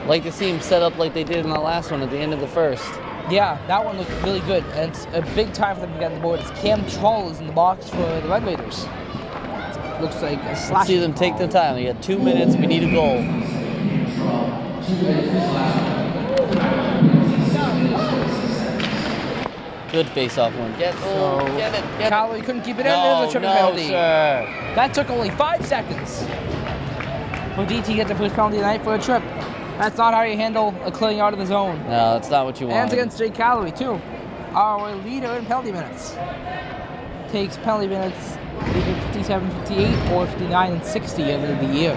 Like to see him set up like they did in the last one at the end of the first. Yeah, that one looked really good, and it's a big time for them to get on the board. It's Cam Troll is in the box for the Red Raiders. Looks like a slashing. See them take their time. We got 2 minutes. We need a goal. Good face-off one. Get it. Cowley couldn't keep it in. There's a tripping penalty. Sir. That took only 5 seconds for DT to get the first penalty tonight for a trip. That's not how you handle a clearing out of the zone. No, that's not what you want. And it's against Jake Calorie, too. Our leader in penalty minutes. takes penalty minutes either 57, 58 or 59 and 60 over the year.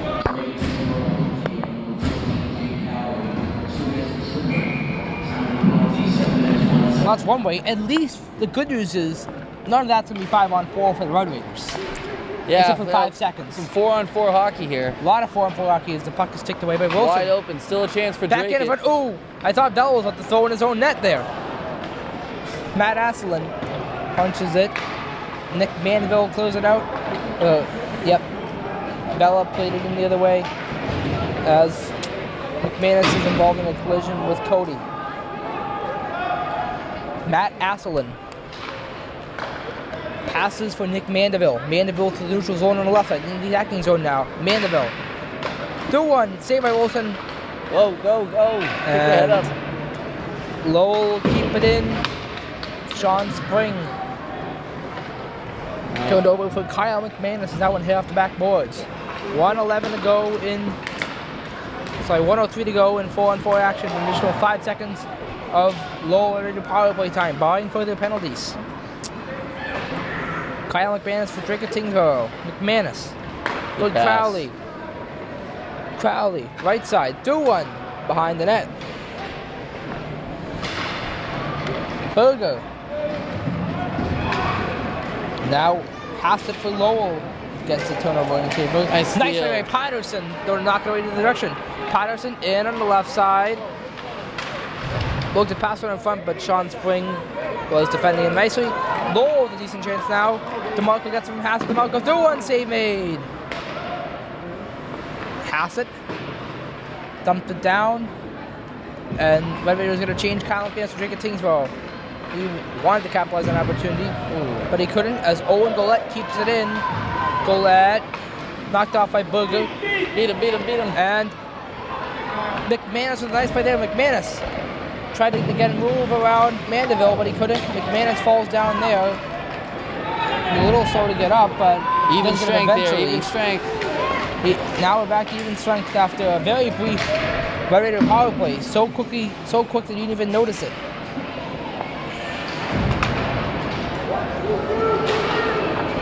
Well, that's one way. At least the good news is none of that's going to be 5-on-4 for the Red Raiders. Yeah, except for 5 seconds. Some 4-on-4 hockey here. A lot of 4-on-4 hockey as the puck is ticked away by Wilson. Wide open, still a chance for Back in front. Ooh, I thought Bell was about to throw in his own net there. Matt Asselin punches it. Nick Mandeville closes it out. Yep. Bella played it in the other way as McManus is involved in a collision with Cody. Matt Asselin passes for Nick Mandeville. Mandeville to the neutral zone on the left side. In the attacking zone now. Mandeville. 2-1. Saved by Wilson. Go, go, go. Keep your head up. Lowell keep it in. Sean Spring. Turned over for Kyle McManus. Is now one hit off the backboards. 1:11 to go in. Sorry, 1:03 to go in 4-on-4 action. An additional 5 seconds of Lowell power play time, barring further penalties. Kyle McManus for Dracut-Tyngsboro. McManus. Good Crowley. Crowley, right side. 2-1 behind the net. Berger. Now pass it for Lowell. Gets the turnover in favor. Nice play by Patterson. They're knocking away to the direction. Patterson in on the left side. Looked to pass one in front, but Sean Spring was defending him nicely. Lowell with a decent chance now. DeMarco gets him from Hassett. DeMarco through one, save made. Hassett dumped it down. And Red Raiders going to change Kyle McManus to Dracut-Tyngsboro. He wanted to capitalize on an opportunity, but he couldn't as Owen Golette keeps it in. Golette knocked off by Berger. Beat him, beat him, beat him. And McManus with a nice play there. McManus tried to get a move around Mandeville, but he couldn't. McManus falls down there. He's a little slow to get up, but even strength there, even strength. Now we're back to even strength after a very brief Red Raider power play. So quick that you didn't even notice it.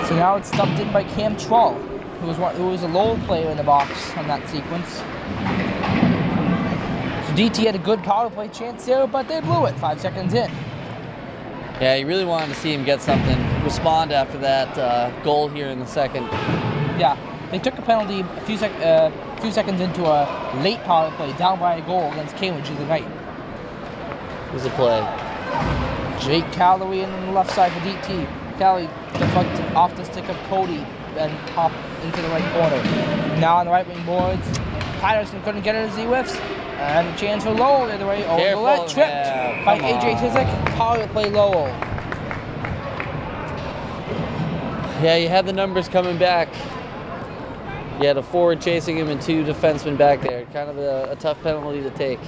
So now it's dumped in by Cam Trull, who was a Lowell player in the box on that sequence. So DT had a good power play chance there, but they blew it 5 seconds in. Yeah, you really wanted to see him get something, respond after that goal here in the second. Yeah, they took a penalty a few seconds into a late power play, down by a goal against Cambridge the night. Here's a play. Jake Calloway in on the left side for DT. Calloway deflected off the stick of Cody and popped into the right corner. Now on the right wing boards, Patterson couldn't get it as he whiffs. And a chance for Lowell the other way. Overlet tripped by AJ Tizik. Power play Lowell. Yeah, you had the numbers coming back. You had a forward chasing him and 2 defensemen back there. Kind of a tough penalty to take.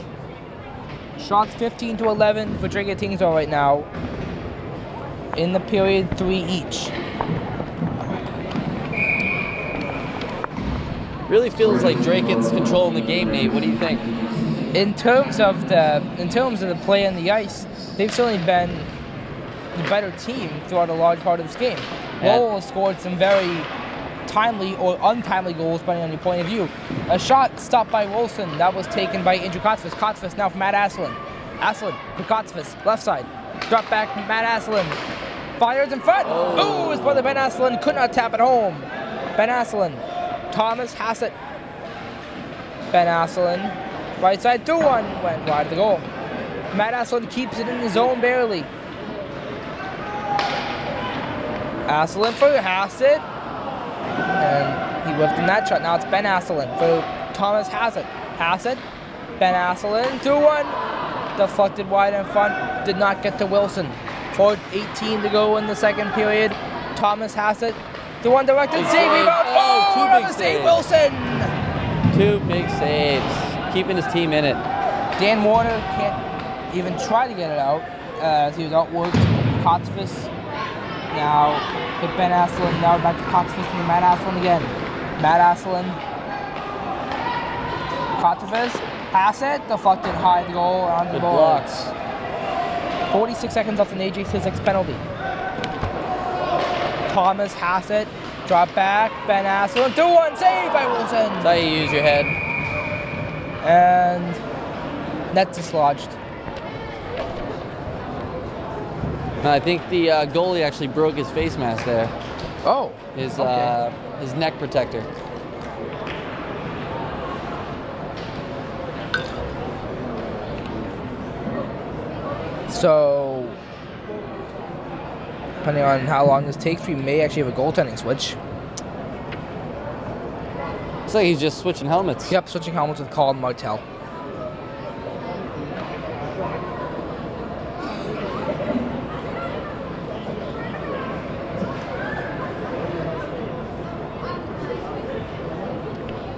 Shots 15-11 for Dracut-Tyngsboro right now. In the period, 3 each. Really feels like Drakett's controlling the game, Nate. What do you think? In terms of the play on the ice, they've certainly been the better team throughout a large part of this game. Lowell has scored some very timely or untimely goals, depending on your point of view. A shot stopped by Wilson. That was taken by Andrew Kotzfus. Kotzfus now for Matt Asselin. Asselin for Kotzfus, left side. Drop back, Matt Asselin. Fires in front. Oh, his brother Ben Asselin could not tap it home. Ben Asselin. Thomas Hassett. Ben Asselin. Right side, 2-1. Went wide of the goal. Matt Asselin keeps it in the zone barely. Asselin for Hassett. And he whiffed in that shot. Now it's Ben Asselin for Thomas Hassett. Hassett. Ben Asselin. 2-1. Deflected wide in front. Did not get to Wilson. 4:18 to go in the second period. Thomas Hassett. The one directed save. Rebound. Oh, 2 big save. Wilson. 2 big saves. Keeping his team in it. Dan Warner can't even try to get it out as he was outworked. Kotzfus. Now with Ben Asselin. Now back to Kotzfus and Matt Asselin again. Matt Asselin. Kotzfus. Hassett. Deflected high the goal on the boards. 46 seconds off an AJ Sizek's penalty. Thomas has it. Drop back. Ben Asselin. 2-1 save by Wilson. That's how you use your head. And net dislodged. I think the goalie actually broke his face mask there. Oh. His okay. His neck protector. So, depending on how long this takes, we may actually have a goaltending switch. Looks like he's just switching helmets. Yep, switching helmets with Colin Martell.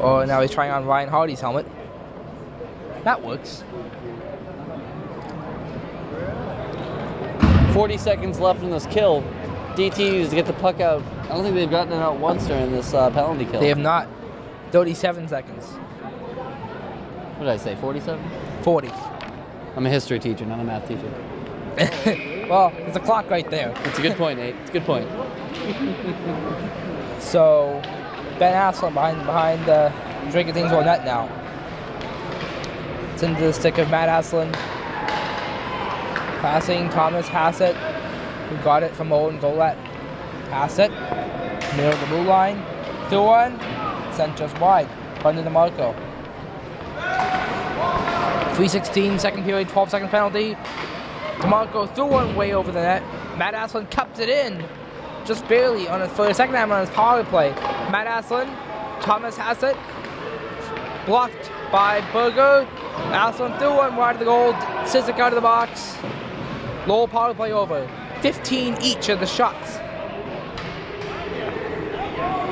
Oh, now he's trying on Ryan Hardy's helmet. That works. 40 seconds left in this kill. DT needs to get the puck out. I don't think they've gotten it out once during this penalty kill. They have not. 37 seconds. What did I say, 47? 40. I'm a history teacher, not a math teacher. Well, there's a clock right there. It's a good point, Nate. It's a good point. So, Ben Asselin behind the Dracut-Tyngsboro net now. It's into the stick of Matt Asselin. Passing, Thomas Hassett, who got it from Owen Golette. Hassett, middle of the blue line. 2-1, sent just wide. Brendan DeMarco. 3:16, second period, 12-second penalty. DeMarco threw one way over the net. Matt Asselin cups it in, just barely for the second time on his power play. Matt Asselin, Thomas Hassett, blocked by Berger. Asselin threw one wide of the goal. Sizik out of the box. Lowell power play over. 15 each of the shots.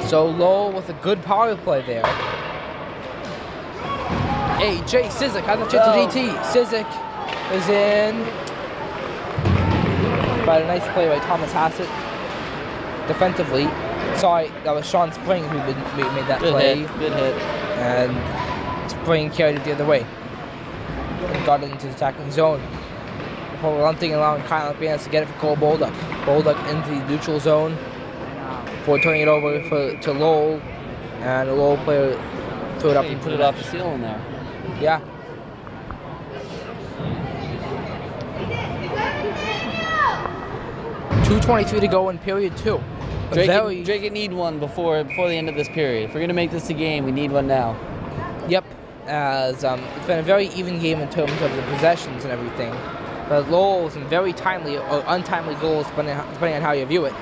So Lowell with a good power play there. A.J. Sizik has a chip to GT. Sizik is in. But a nice play by Thomas Hassett. Defensively. Sorry, that was Sean Spring who made that play. Good hit. And Spring carried it the other way. And got it into the attacking zone. Before relenting, allowing Kyle McManus to get it for Cole Bolduc. Bolduc into the neutral zone before turning it over to Lowell. And the Lowell player threw it up and put it off the ceiling there. Yeah. .223 to go in period 2. Dracut need one before the end of this period. If we're going to make this a game, we need one now. Yep. As it's been a very even game in terms of the possessions and everything. But Lowell some very timely or untimely goals depending on how you view it.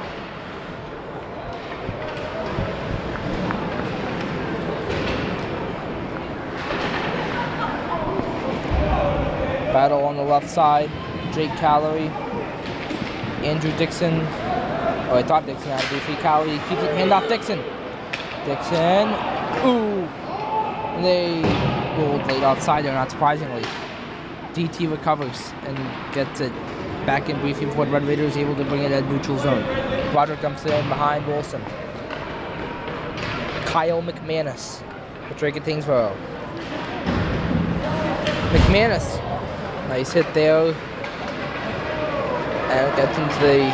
Battle on the left side. Jake Calorie. Andrew Dixon. Oh, I thought Dixon had to be free. Calorie keeps it hand off Dixon. Dixon. Ooh. And they rolled late outside there, not surprisingly. DT recovers and gets it back in briefly before the Red Raider is able to bring it at neutral zone. Broderick dumps it in behind Wilson. Kyle McManus with Dracut-Tyngsboro. McManus. Nice hit there. And it gets into the...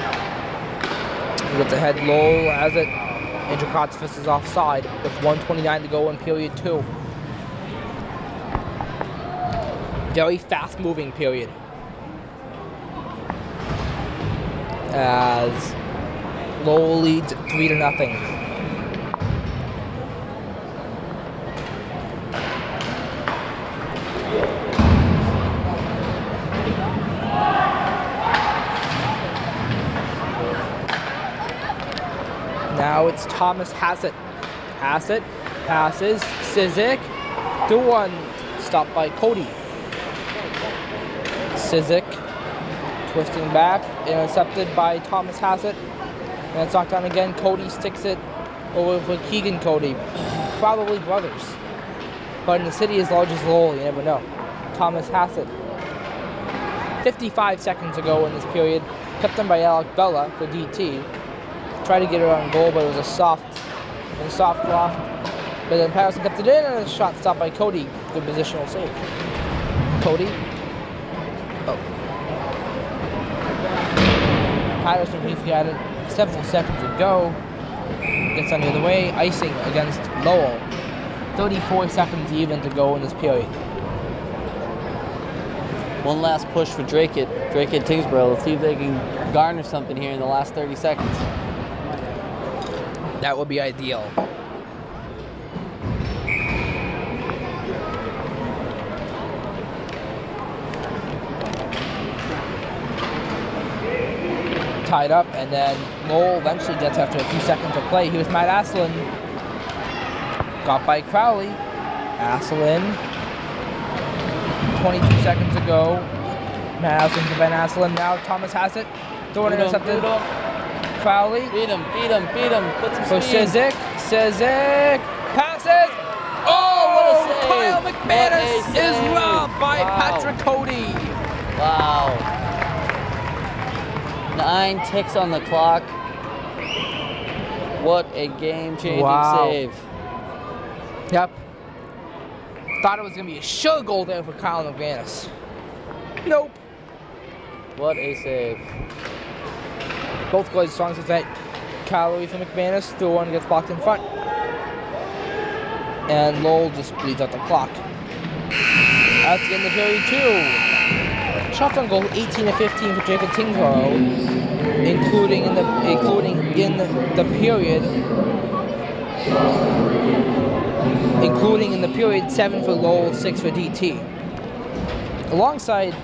He gets ahead. Lowell has it. Andrew Kotzfis is offside with 1:29 to go in period 2. Very fast-moving period. As Lowell leads 3-0. Now it's Thomas Hassett. Hassett passes. Sizik. 2-1. Stopped by Cody. Sizik twisting back, intercepted by Thomas Hassett, and it's knocked down again. Cody sticks it over for Keegan Cody, probably brothers, but in a city as large as Lowell, you never know. Thomas Hassett. 55 seconds ago in this period, kept in by Alec Bella for DT. Tried to get it on goal, but it was a soft loft. But then Patterson kept it in, and a shot stopped by Cody. Good positional save. Cody. Oh. Patterson briefly had it, several seconds to go. Gets under the way, icing against Lowell. 34 seconds even to go in this period. One last push for Dracut-Tyngsboro. Let's see if they can garner something here in the last 30 seconds. That would be ideal. Tied up, and then Lowell eventually gets after a few seconds of play. Here's Matt Asselin. Got by Crowley. Asselin. 22 seconds to go. Matt Asselin to Ben Asselin. Now Thomas has it. Throwing intercepted. Crowley. Beat him. Put some For speed. Sizik. Passes. Oh, what a save. Kyle McManus What a is save. robbed by Wow. Patrick Cody. Wow. 9 ticks on the clock. What a game-changing save. Yep. Thought it was going to be a sure goal there for Kyle McManus. Nope. What a save. Both goals strong as that. Calorie for McManus. Through one gets blocked in front. And Lowell just bleeds out the clock. That's the end of period 2. Shots on goal 18 to 15 for Dracut-Tyngsboro, including in the period 7 for Lowell, 6 for DT. Alongside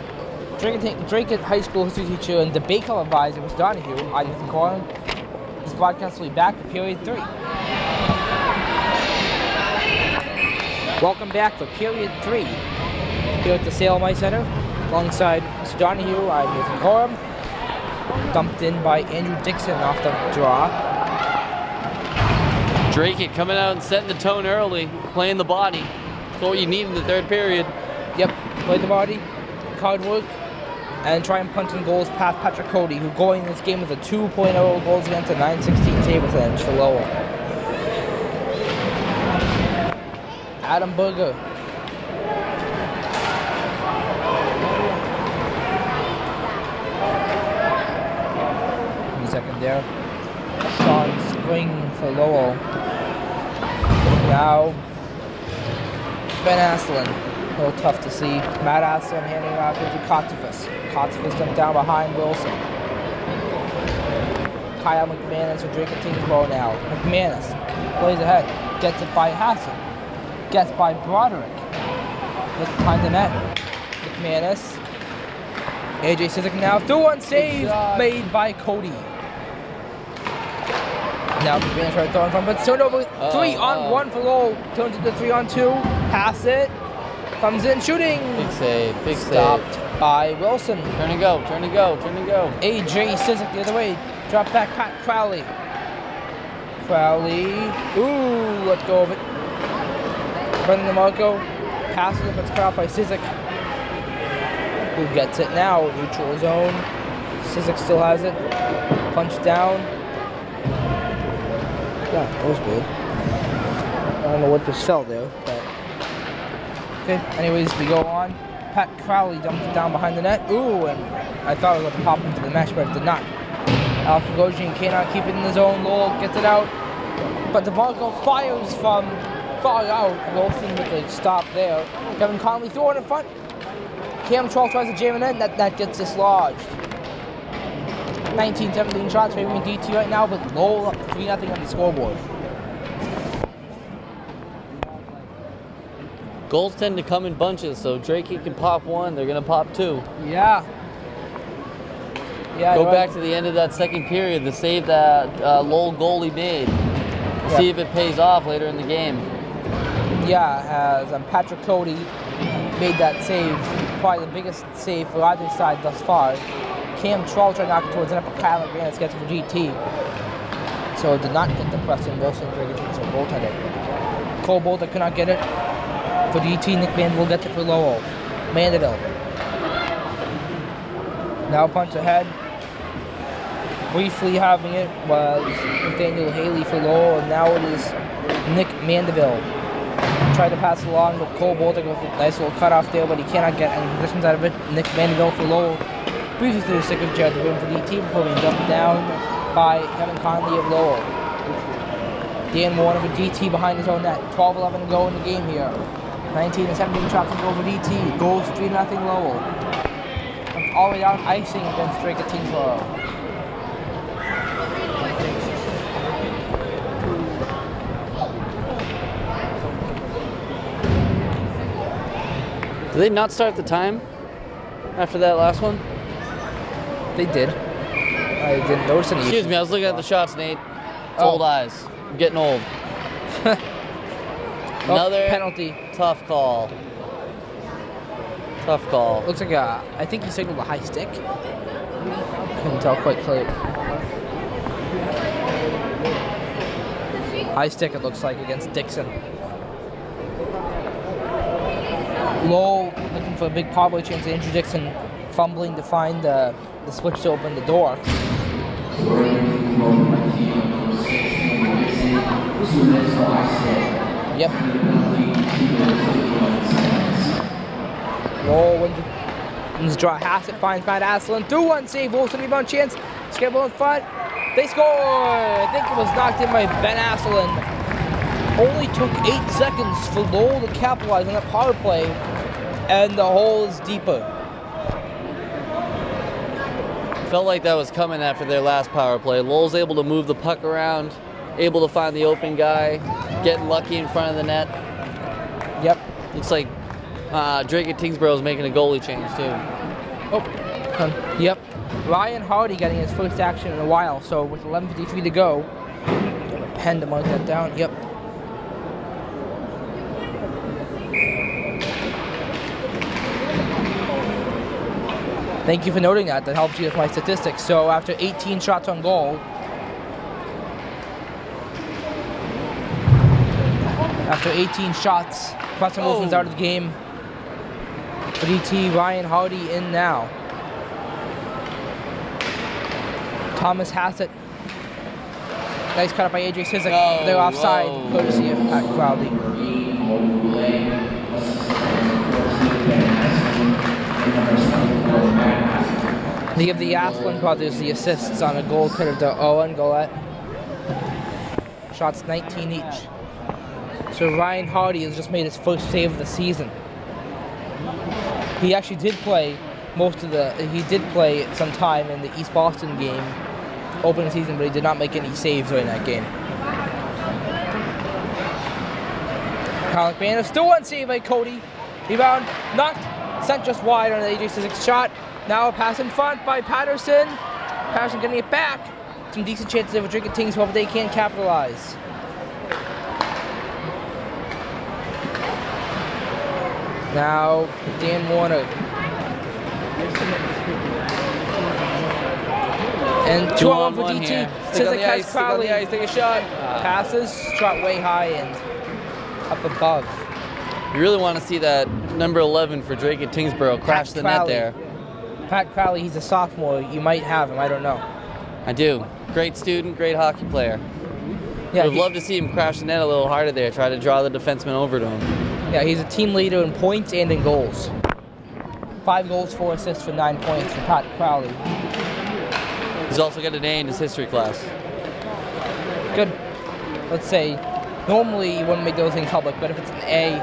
Dracut High School history teacher and debate club advisor Mr. Donahue, I'm Nathan Corin. This broadcast will be back for period 3. Welcome back for period 3 here at the Salem Ice Center. Alongside Mr. Donahue, I'm Nathan Corum. Dumped in by Andrew Dixon off the draw. Dracut coming out and setting the tone early, playing the body. That's what you need in the third period. Yep, play the body, hard work, and try and punch in goals past Patrick Cody, who going in this game with a 2.0 goals against a 916 save percentage for Lowell. Adam Berger. Second there. Sean Spring for Lowell. Now, Ben Asselin. A little tough to see. Matt Asselin handing off to Kotzefus. Kotzefus dumped down behind Wilson. Kyle McManus for Dracut-Tyngsboro now. McManus plays ahead. Gets it by Hassan. Gets by Broderick. Looks behind the net. McManus. AJ Sizik now through one save made by Cody. Now McManus trying to throw in front, but it's turned over 3-on-1 for Lowell. Turns into 3-on-2. Pass it. Comes in shooting. Big save. Stopped by Wilson. Turn and go. AJ Sizik the other way. Drop back Pat Crowley. Ooh, let go of it. Brendan DeMarco passes it, but it's cut off by Sizik. Who gets it now? Neutral zone. Sizik still has it. Punch down. Yeah, that was good. I don't know what just fell there, but okay. Anyways, we go on. Pat Crowley dumped it down behind the net. Ooh, and I thought it was going to pop into the mesh, but it did not. Alex Bogosian cannot keep it in the zone. Lowell gets it out, but DeMarco fires from far out. Wilson with a stop there. Kevin Conley throwing in front. Cam Troll tries to jam it in. That gets dislodged. 19-17 shots favoring DT right now, but Lowell up 3-0 on the scoreboard. Goals tend to come in bunches, so Dracut can pop one, they're going to pop two. Yeah. Go back to the end of that second period, the save that Lowell goalie made. See if it pays off later in the game. Yeah, as Patrick Cody made that save, probably the biggest save for either side thus far. Cam Troll tried to knock it towards the net, but Kyle McManus gets it for GT. So it did not get the Preston Wilson Dracut-Tyngsboro goaltender. Cole Bolter could not get it for GT. Nick Mandeville gets it for Lowell. Mandeville. Now punch ahead. Briefly having it was Nathaniel Haley for Lowell, and now it is Nick Mandeville. Tried to pass along, but Cole Bolter with a nice little cutoff there, but he cannot get any positions out of it. Nick Mandeville for Lowell. Briefly through the stick of Jared the rim for DT before being dumped down by Kevin Conley of Lowell. Dan Warner with DT behind his own net. 12-11 to go in the game here. 19 and 17 shots to go for DT. Goals 3-0 Lowell. All the way down icing against Dracut-Tyngsboro. Did they not start the time after that last one? They did. I didn't notice any. Excuse me, I was looking at the shots, Nate. It's old eyes. I'm getting old. Another penalty. Tough call. Tough call. Looks like I think he signaled a high stick. Couldn't tell quite clear. High stick it looks like against Dixon. Lowell looking for a big power play chance. Andrew Dixon fumbling to find the switch to open the door. Yep. Lowell wins the draw. Hassett finds Matt Aslan through one save. Wilson rebound chance. Scramble in front. They score! I think it was knocked in by Ben Aslan. Only took 8 seconds for Lowell to capitalize on that power play, and the hole is deeper. Felt like that was coming after their last power play. Lowell's able to move the puck around, able to find the open guy, getting lucky in front of the net. Yep. Looks like Dracut-Tyngsboro is making a goalie change too. Oh, yep. Ryan Hardy getting his first action in a while, so with 11:53 to go, got a pen to mark that down. Yep. Thank you for noting that. That helps you with my statistics. So after 18 shots on goal, after 18 shots, Preston Wilson's out of the game. For DT, Ryan Hardy in now. Thomas Hassett. Nice cut up by AJ Sizik. They're offside, courtesy of Pat Crowley. They give the Asplin brothers the assists on a goal credit to Owen Golette. Shots 19 each. So Ryan Hardy has just made his first save of the season. He actually did play he did play some time in the East Boston game, opening season, but he did not make any saves during that game. Kyle McMahon still one save by Cody. Rebound knocked, sent just wide on the AJ Sizik shot. Now a pass in front by Patterson. Patterson getting it back. Some decent chances of a Dracut-Tyngsboro, but they can't capitalize. Now Dan Warner. And 2-on-1 for DT. Sizik has Crowley. Take a shot. Passes, shot way high and up above. You really want to see that number 11 for Dracut-Tyngsboro crash the net there. Pat Crowley, he's a sophomore. You might have him, I don't know. I do. Great student, great hockey player. Yeah, Would love to see him crash the net a little harder there, try to draw the defenseman over to him. Yeah, he's a team leader in points and in goals. 5 goals, 4 assists for 9 points for Pat Crowley. He's also got an A in his history class. Good. Let's say, normally you wouldn't make those things public, but if it's an A.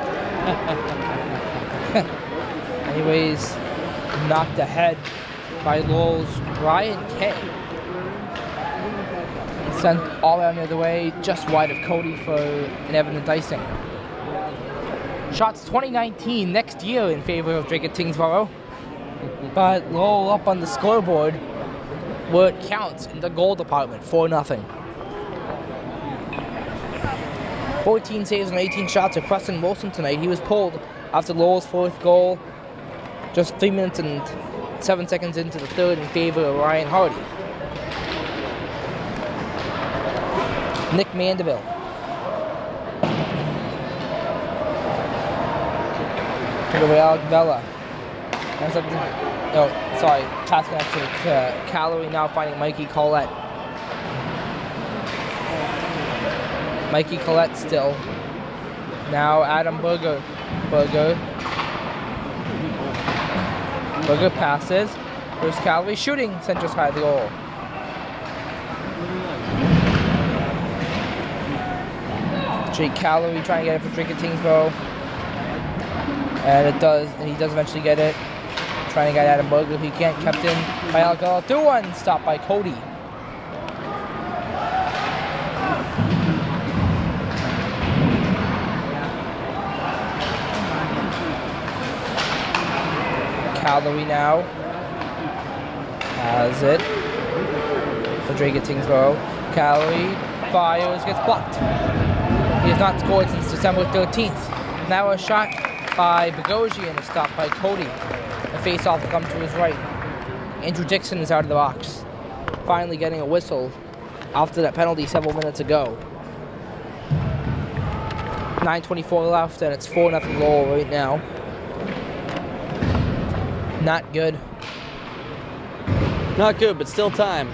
Anyways, knocked ahead by Lowell's Ryan Kay. Sent all around the other way, just wide of Cody for an evident icing. Shots 2019 next year in favor of Dracut-Tyngsboro. But Lowell up on the scoreboard where it counts in the goal department, 4-0. 14 saves and 18 shots of Preston Wilson tonight. He was pulled after Lowell's 4th goal, just 3 minutes and 7 seconds into the 3rd in favor of Ryan Hardy. Nick Mandeville. To the Alec Vela. Pass connected to Calorie, now finding Mikey Collette. Mikey Collette still. Now Adam Berger. Berger passes. There's Calorie shooting, sent just high the goal. Jake Calorie trying to get it for Dracut-Tyngsboro. And it does, and he does eventually get it. Trying to get Adam Burger. He can't. Kept in by Alcala. Through one. Stopped by Cody. Calorie now has it for Dracut-Tyngsboro. Calorie fires, gets blocked. He has not scored since December 13th. Now a shot by Bogosian is stopped by Cody. The face-off will come to his right. Andrew Dixon is out of the box. Finally getting a whistle after that penalty several minutes ago. 9:24 left, and it's 4-0 Lowell right now. Not good. Not good, but still time.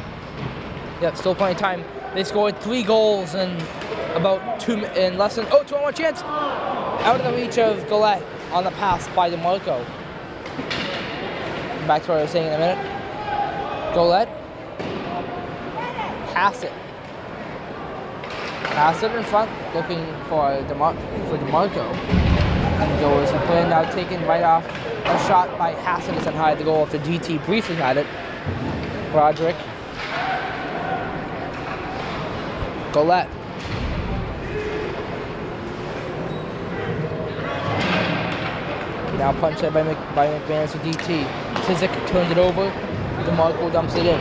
Yep, still plenty of time. They scored 3 goals in about 2 less than 2-on-1 chance. Out of the reach of Gillette on the pass by DeMarco. Back to what I was saying in a minute. Gillette. Pass it. Pass it in front, looking for DeMarco. And goes. He played now taken right off. A shot by Hassett is high the goal after GT briefly had it. Roderick. Gillette. Now punched by McManus with DT. Sizik turned it over. DeMarco dumps it in.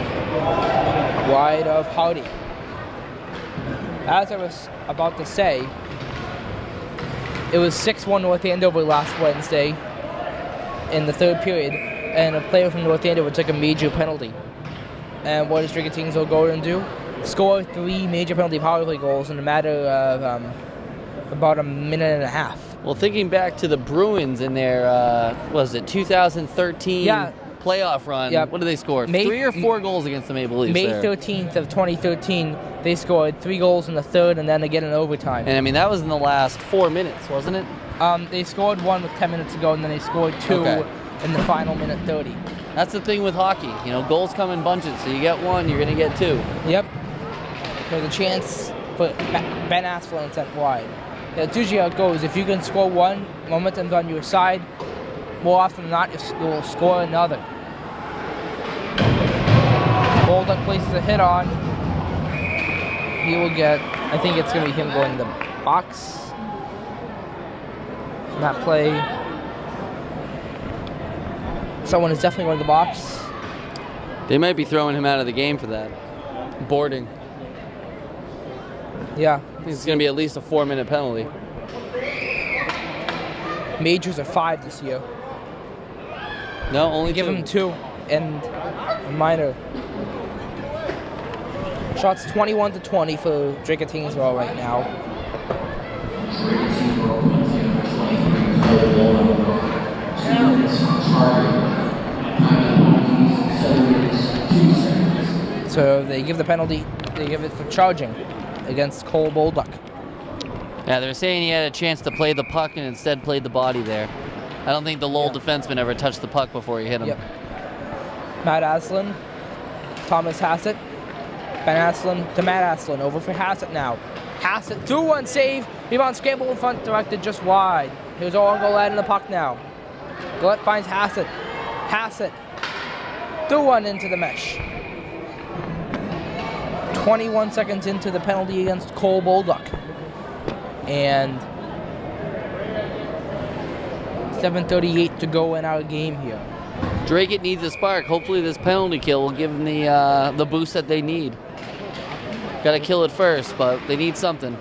Wide of Howdy. As I was about to say, it was 6-1 North Andover last Wednesday in the third period, and a player from North Andover took a major penalty. And what does Dracut-Tyngsboro go and do? Score 3 major penalty power play goals in a matter of about a minute and a half. Well, thinking back to the Bruins in their, was it 2013 playoff run, what did they score? 3 or 4 goals against the Maple Leafs May there. 13th of 2013, they scored 3 goals in the third and then again in overtime. And I mean, that was in the last 4 minutes, wasn't it? They scored 1 with 10 minutes to go, and then they scored 2 in the final minute 30. That's the thing with hockey. You know, goals come in bunches, so you get 1, you're going to get 2. Yep. There's a chance for Ben Asplund sent wide. That's usually how it goes. If you can score 1, momentum's on your side. More often than not, you'll score another. Bolduc places a hit on. He will get, I think it's going to be him going to the box. That play. Someone is definitely going to the box. They might be throwing him out of the game for that. Boarding. Yeah. I think it's going to be at least a 4-minute penalty. Majors are 5 this year. No, only Give 2. him 2 and a minor. Shots 21-20 for Dracut-Tyngsboro right now. So they give the penalty, they give it for charging against Cole Bolduc. Yeah, they're saying he had a chance to play the puck and instead played the body there. I don't think the Lowell defenseman ever touched the puck before he hit him. Yep. Matt Asplund, Thomas Hassett, Ben Asplund to Matt Asplund, over for Hassett now. Hassett, 2-1 save, rebound scramble in front, directed just wide. Here's Owen Gillette in the puck now. Gillette finds Hassett. Hassett, 2-1 into the mesh. 21 seconds into the penalty against Cole Bolduc. And 7:38 to go in our game here. Dracut needs a spark. Hopefully this penalty kill will give them the boost that they need. Got to kill it first, but they need something.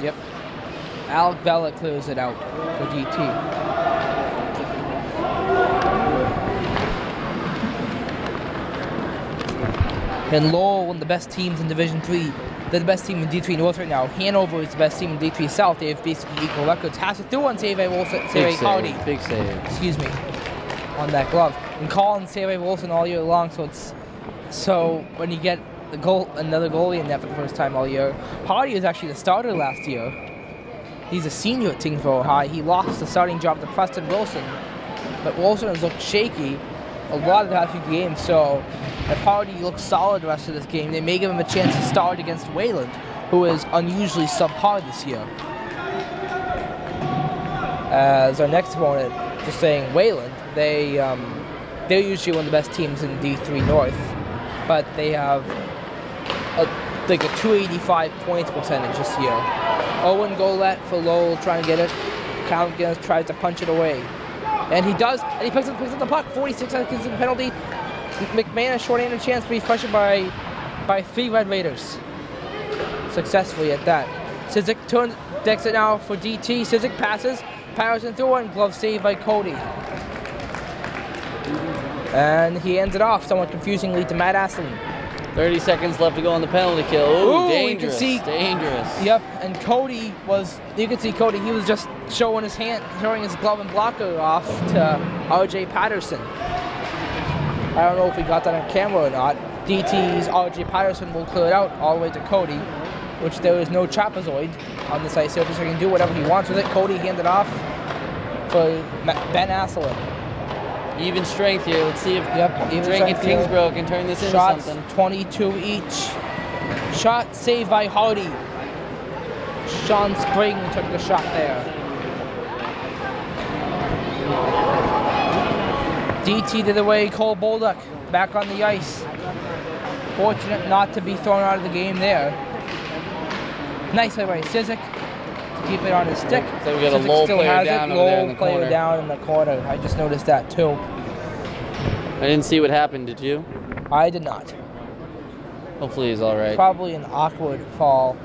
Yep. Alec Bella clears it out for GT. And Lowell, one of the best teams in Division 3. They're the best team in D3 North right now. Hanover is the best team in D3 South. They have basically equal records. Has it through one save by Wilson. Hardy. Big save. Excuse me. On that glove. And Collins save by Wilson all year long. So when you get the goal, another goalie in there for the first time all year. Hardy was actually the starter last year. He's a senior at Tyngsboro High. He lost the starting job to Preston Wilson. But Wilson has looked shaky a lot of the past few games, so if Hardy looks solid the rest of this game, they may give him a chance to start against Wayland, who is unusually subpar this year. As our next opponent, just saying Wayland, they're usually one of the best teams in D3 North, but they have like a 285 points percentage this year. Owen Golette for Lowell trying to get it. Cal McGinnis tries to punch it away. And he does, and he picks up the puck. 46 seconds in the penalty. McMahon short-handed chance, but he's pressured by 3 Red Raiders. Successfully at that. Sizik decks it now for DT. Sizik passes, powers in through one, glove saved by Cody. And he ends it off somewhat confusingly to Matt Aslan. 30 seconds left to go on the penalty kill. Ooh, dangerous, you can see, dangerous. Yep, and Cody was, you can see Cody, he was just showing his hand, showing his glove and blocker off to RJ Patterson. I don't know if we got that on camera or not. DT's RJ Patterson will clear it out all the way to Cody, which there is no trapezoid on this ice surface, so he can do whatever he wants with it. Cody handed off for Ben Asselin. Even strength here. Let's see if Dracut-Tyngsboro can turn this into something. 22 each. Shot saved by Hardy. Sean Spring took the shot there. DT to the way. Cole Bolduc back on the ice. Fortunate not to be thrown out of the game there. Nice play by Sizik to keep it on his stick. So we got a Lowell player down over there in the corner. Down in the corner. I just noticed that too. I didn't see what happened, did you? I did not. Hopefully he's all right. Probably an awkward fall.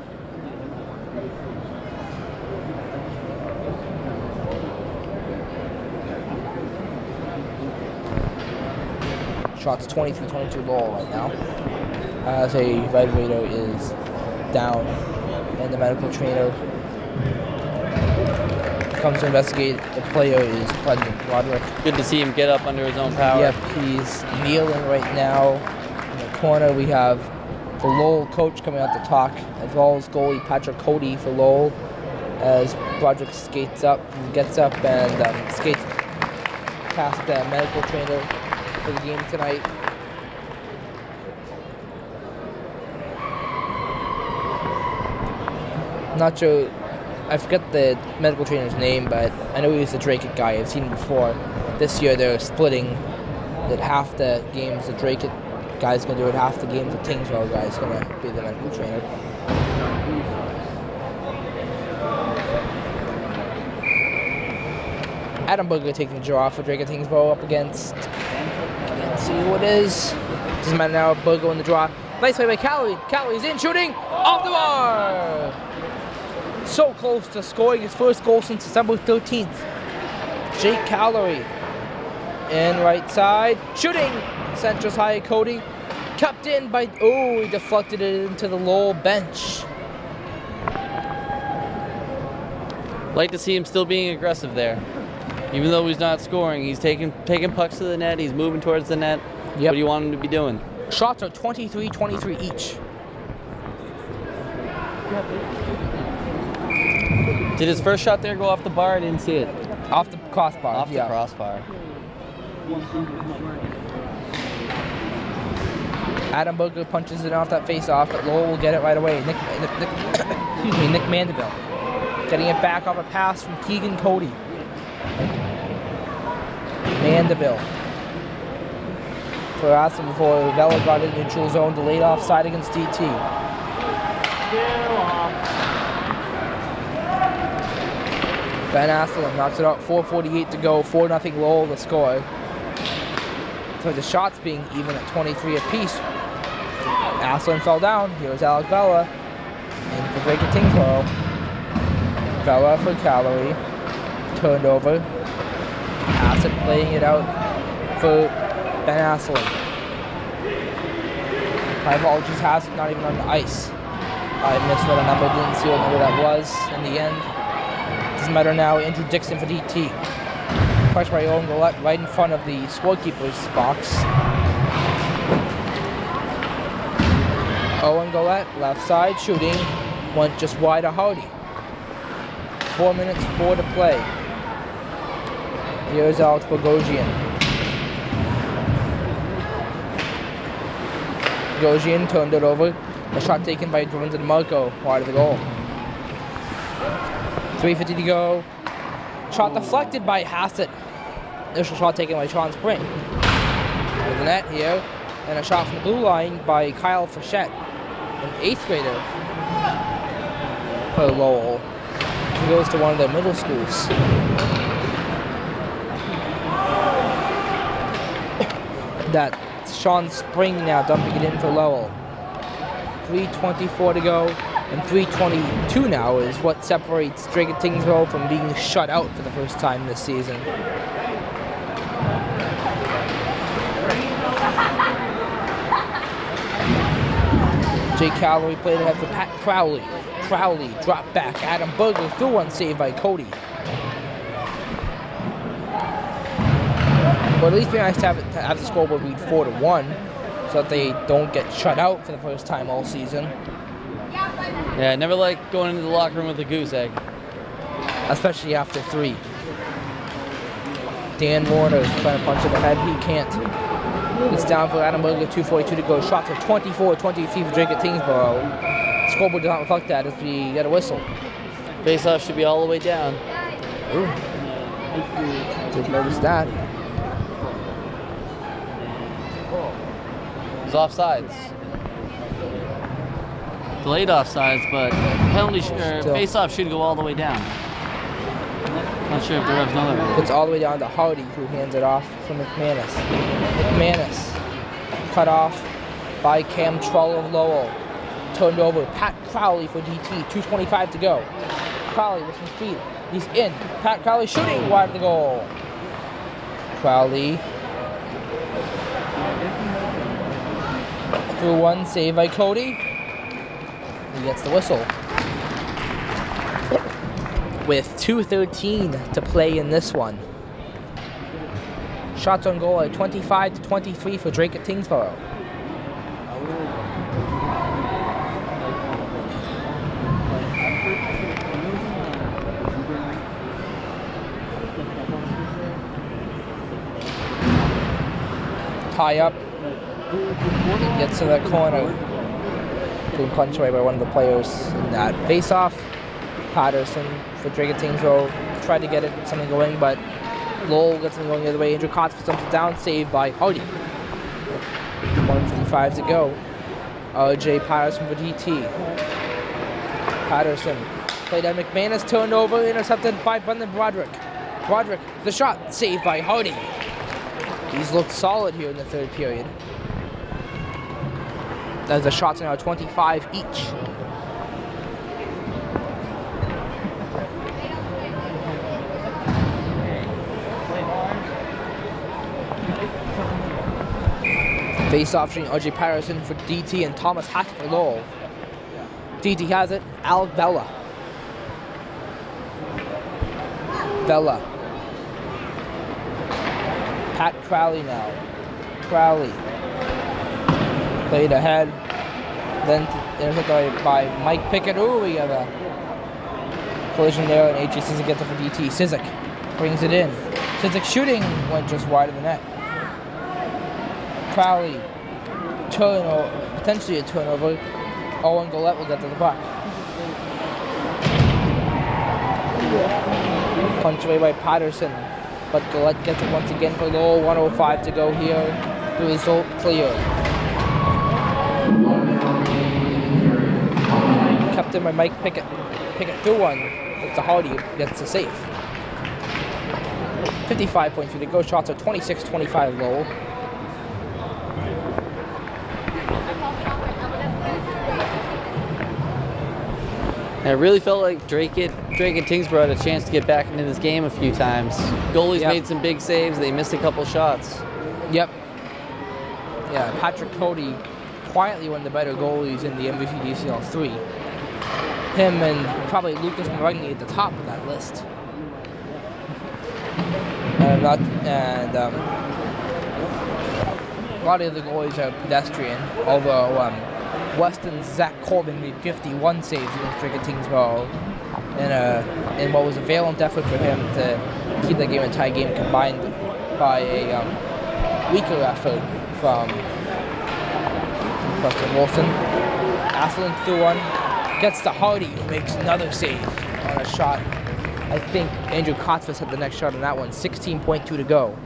Shots 23-22 Lowell right now. As a Red Raider is down, and the medical trainer comes to investigate. The player is President Roderick. Good to see him get up under his own power. Yep, he's kneeling right now. In the corner, we have the Lowell coach coming out to talk, as well as goalie Patrick Cody for Lowell, as Roderick skates up, gets up, and skates past the medical trainer for the game tonight. Not sure, I forget the medical trainer's name, but I know he was the Dracut guy. I've seen him before. This year they're splitting that half the games the Dracut guy's going to do it, half the games the Tyngsboro guy's going to be the medical trainer. Adam Booger taking the draw for Dracut-Tyngsboro up against, can't see who it is. Doesn't matter now, Booger in the draw. Nice play by Calloway. Calloway's in, shooting, off the bar! So close to scoring his first goal since December 13th. Jake Calloway in right side, shooting, centers high Cody. Kept in by, oh, he deflected it into the Lowell bench. Like to see him still being aggressive there. Even though he's not scoring, he's taking pucks to the net, he's moving towards the net. Yep. What do you want him to be doing? Shots are 23-23 each. Did his first shot there go off the bar? I didn't see it. Off the crossbar. Off the crossbar. Adam Booger punches it off that face-off, but Lowell will get it right away. Nick Mandeville getting it back off a pass from Keegan Cody. Mandeville for Aston before Vela got in neutral zone, delayed offside against DT. Ben Aslan knocks it out, 4:48 to go, 4-0 Lowell the score. So the shots being even at 23 apiece. Aslan fell down, here's Alec Vela, in for Dracut-Tyngsboro. Vela for Calloway, turned over. Aslan playing it out for Ben Aslan. My apologies, Aslan not even on the ice. I missed what a number, didn't see what number that was in the end. Doesn't matter now, Andrew Dixon for DT. Push by Owen Golette right in front of the scorekeeper's box. Owen Golette, left side, shooting. Went just wide of Hardy. 4 minutes, 4 to play. Here's Alex Bogosian. Bogosian turned it over. A shot taken by Jordan DeMarco, wide of the goal. 3:50 to go. Shot deflected by Hassett. Initial shot taken by Sean Spring. Over the net here. And a shot from the blue line by Kyle Frechette, an 8th grader for Lowell. He goes to one of their middle schools. That's Sean Spring now dumping it in for Lowell. 3:24 to go, and 3:22 now is what separates Dracut-Tyngsboro from being shut out for the first time this season. Jake Calloway played ahead for Pat Crowley. Crowley dropped back. Adam Burger through one save by Cody. But at least be nice to have the scoreboard read 4-1, so that they don't get shut out for the first time all season. Yeah, I never like going into the locker room with a goose egg. Especially after 3. Dan Warner is trying to punch in the head. He can't. It's down for Adam Burger, 2:42 to go. Shots are 24-23 for Dracut-Tyngsboro. Scoreboard does not reflect that as we get a whistle. Face-off should be all the way down. Ooh. Didn't notice that. It's offsides. Delayed offsides, but penalty face-off should go all the way down. Not sure if the refs know that. It's all the way down to Hardy, who hands it off from McManus. McManus cut off by Cam Trull of Lowell. Turned over. Pat Crowley for DT. 2:25 to go. Crowley with some speed. He's in. Pat Crowley shooting wide of the goal. Crowley through one, save by Cody. He gets the whistle. With 2:13 to play in this one. Shots on goal at 25-23 for Dracut-Tyngsboro. Tie up. Gets to that corner. Being punched away by one of the players in that face-off. Patterson for Dracut-Tyngsboro tried to get something going, but Lowell gets something going the other way. Andrew Kotz stumps it down, saved by Hardy. 1:55 to go. RJ Patterson for DT. Patterson played at McManus, turned over, intercepted by Brendan Broderick. Broderick, the shot, saved by Hardy. He's looked solid here in the third period. As the shots are now 25 each. Face-off between RJ Patterson for DT and Thomas Hackett for Lowell. DT has it. Al Vella. Vella. Pat Crowley now. Crowley. Played ahead. Then intercepted by Mike Pickett. Ooh, we got a collision there, and AJ Sizik gets it for DT. Sizik brings it in. Sizik shooting went just wide of the net. Crowley, turnover, potentially a turnover. Owen Golette will get to the puck. Punch away by Patterson, but Golette gets it once again for Lowell. 1:05 to go here. The result clear. Kept in by Mike Pickett. Pickett through one. It's a Hardy, gets the save. 55.3 to go. Shots are 26-25 Lowell. And it really felt like Dracut-Tyngsboro had a chance to get back into this game a few times. Goalies made some big saves. They missed a couple shots. Yep. Yeah, Patrick Cody, quietly one of the better goalies in the MVC DCL 3. Him and probably Lucas Maragni at the top of that list. A lot of the goalies are pedestrian, although Weston's Zach Corbin made 51 saves against Dracut-Tyngsboro in what was a valiant effort for him to keep the game a tie game, combined by a weaker effort from Preston Wilson. Athlon through one, gets to Hardy, who makes another save on a shot I think Andrew Kotzvis had the next shot on that one. 16.2 to go.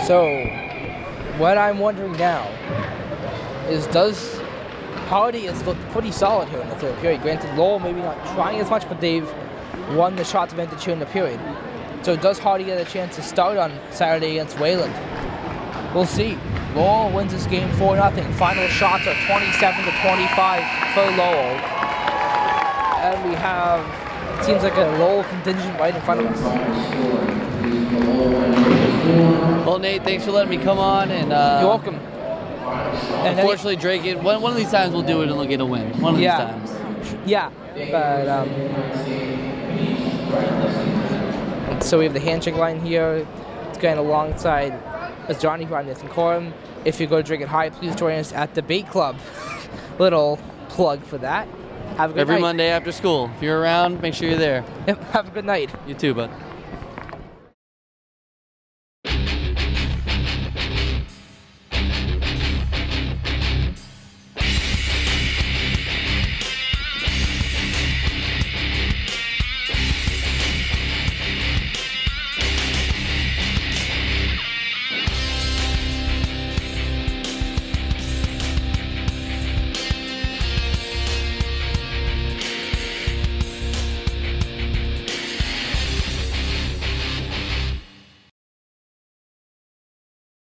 So, what I'm wondering now is, does Hardy has looked pretty solid here in the third period. Granted, Lowell maybe not trying as much, but they've won the shots advantage here in the period. So does Hardy get a chance to start on Saturday against Wayland? We'll see. Lowell wins this game 4-0. Final shots are 27 to 25 for Lowell. And we have, it seems like a Lowell contingent right in front of us. Well, Nate, thanks for letting me come on. And you're welcome. And unfortunately, Drake, one of these times we'll do it and we'll get a win. One of these times. Yeah, but so we have the handshake line here. It's going alongside as Johnny from Nathan Corum. If you go to Drink It High, please join us at the Bait Club. Little plug for that. Have a good night. Every Monday after school. If you're around, make sure you're there. Have a good night. You too, bud.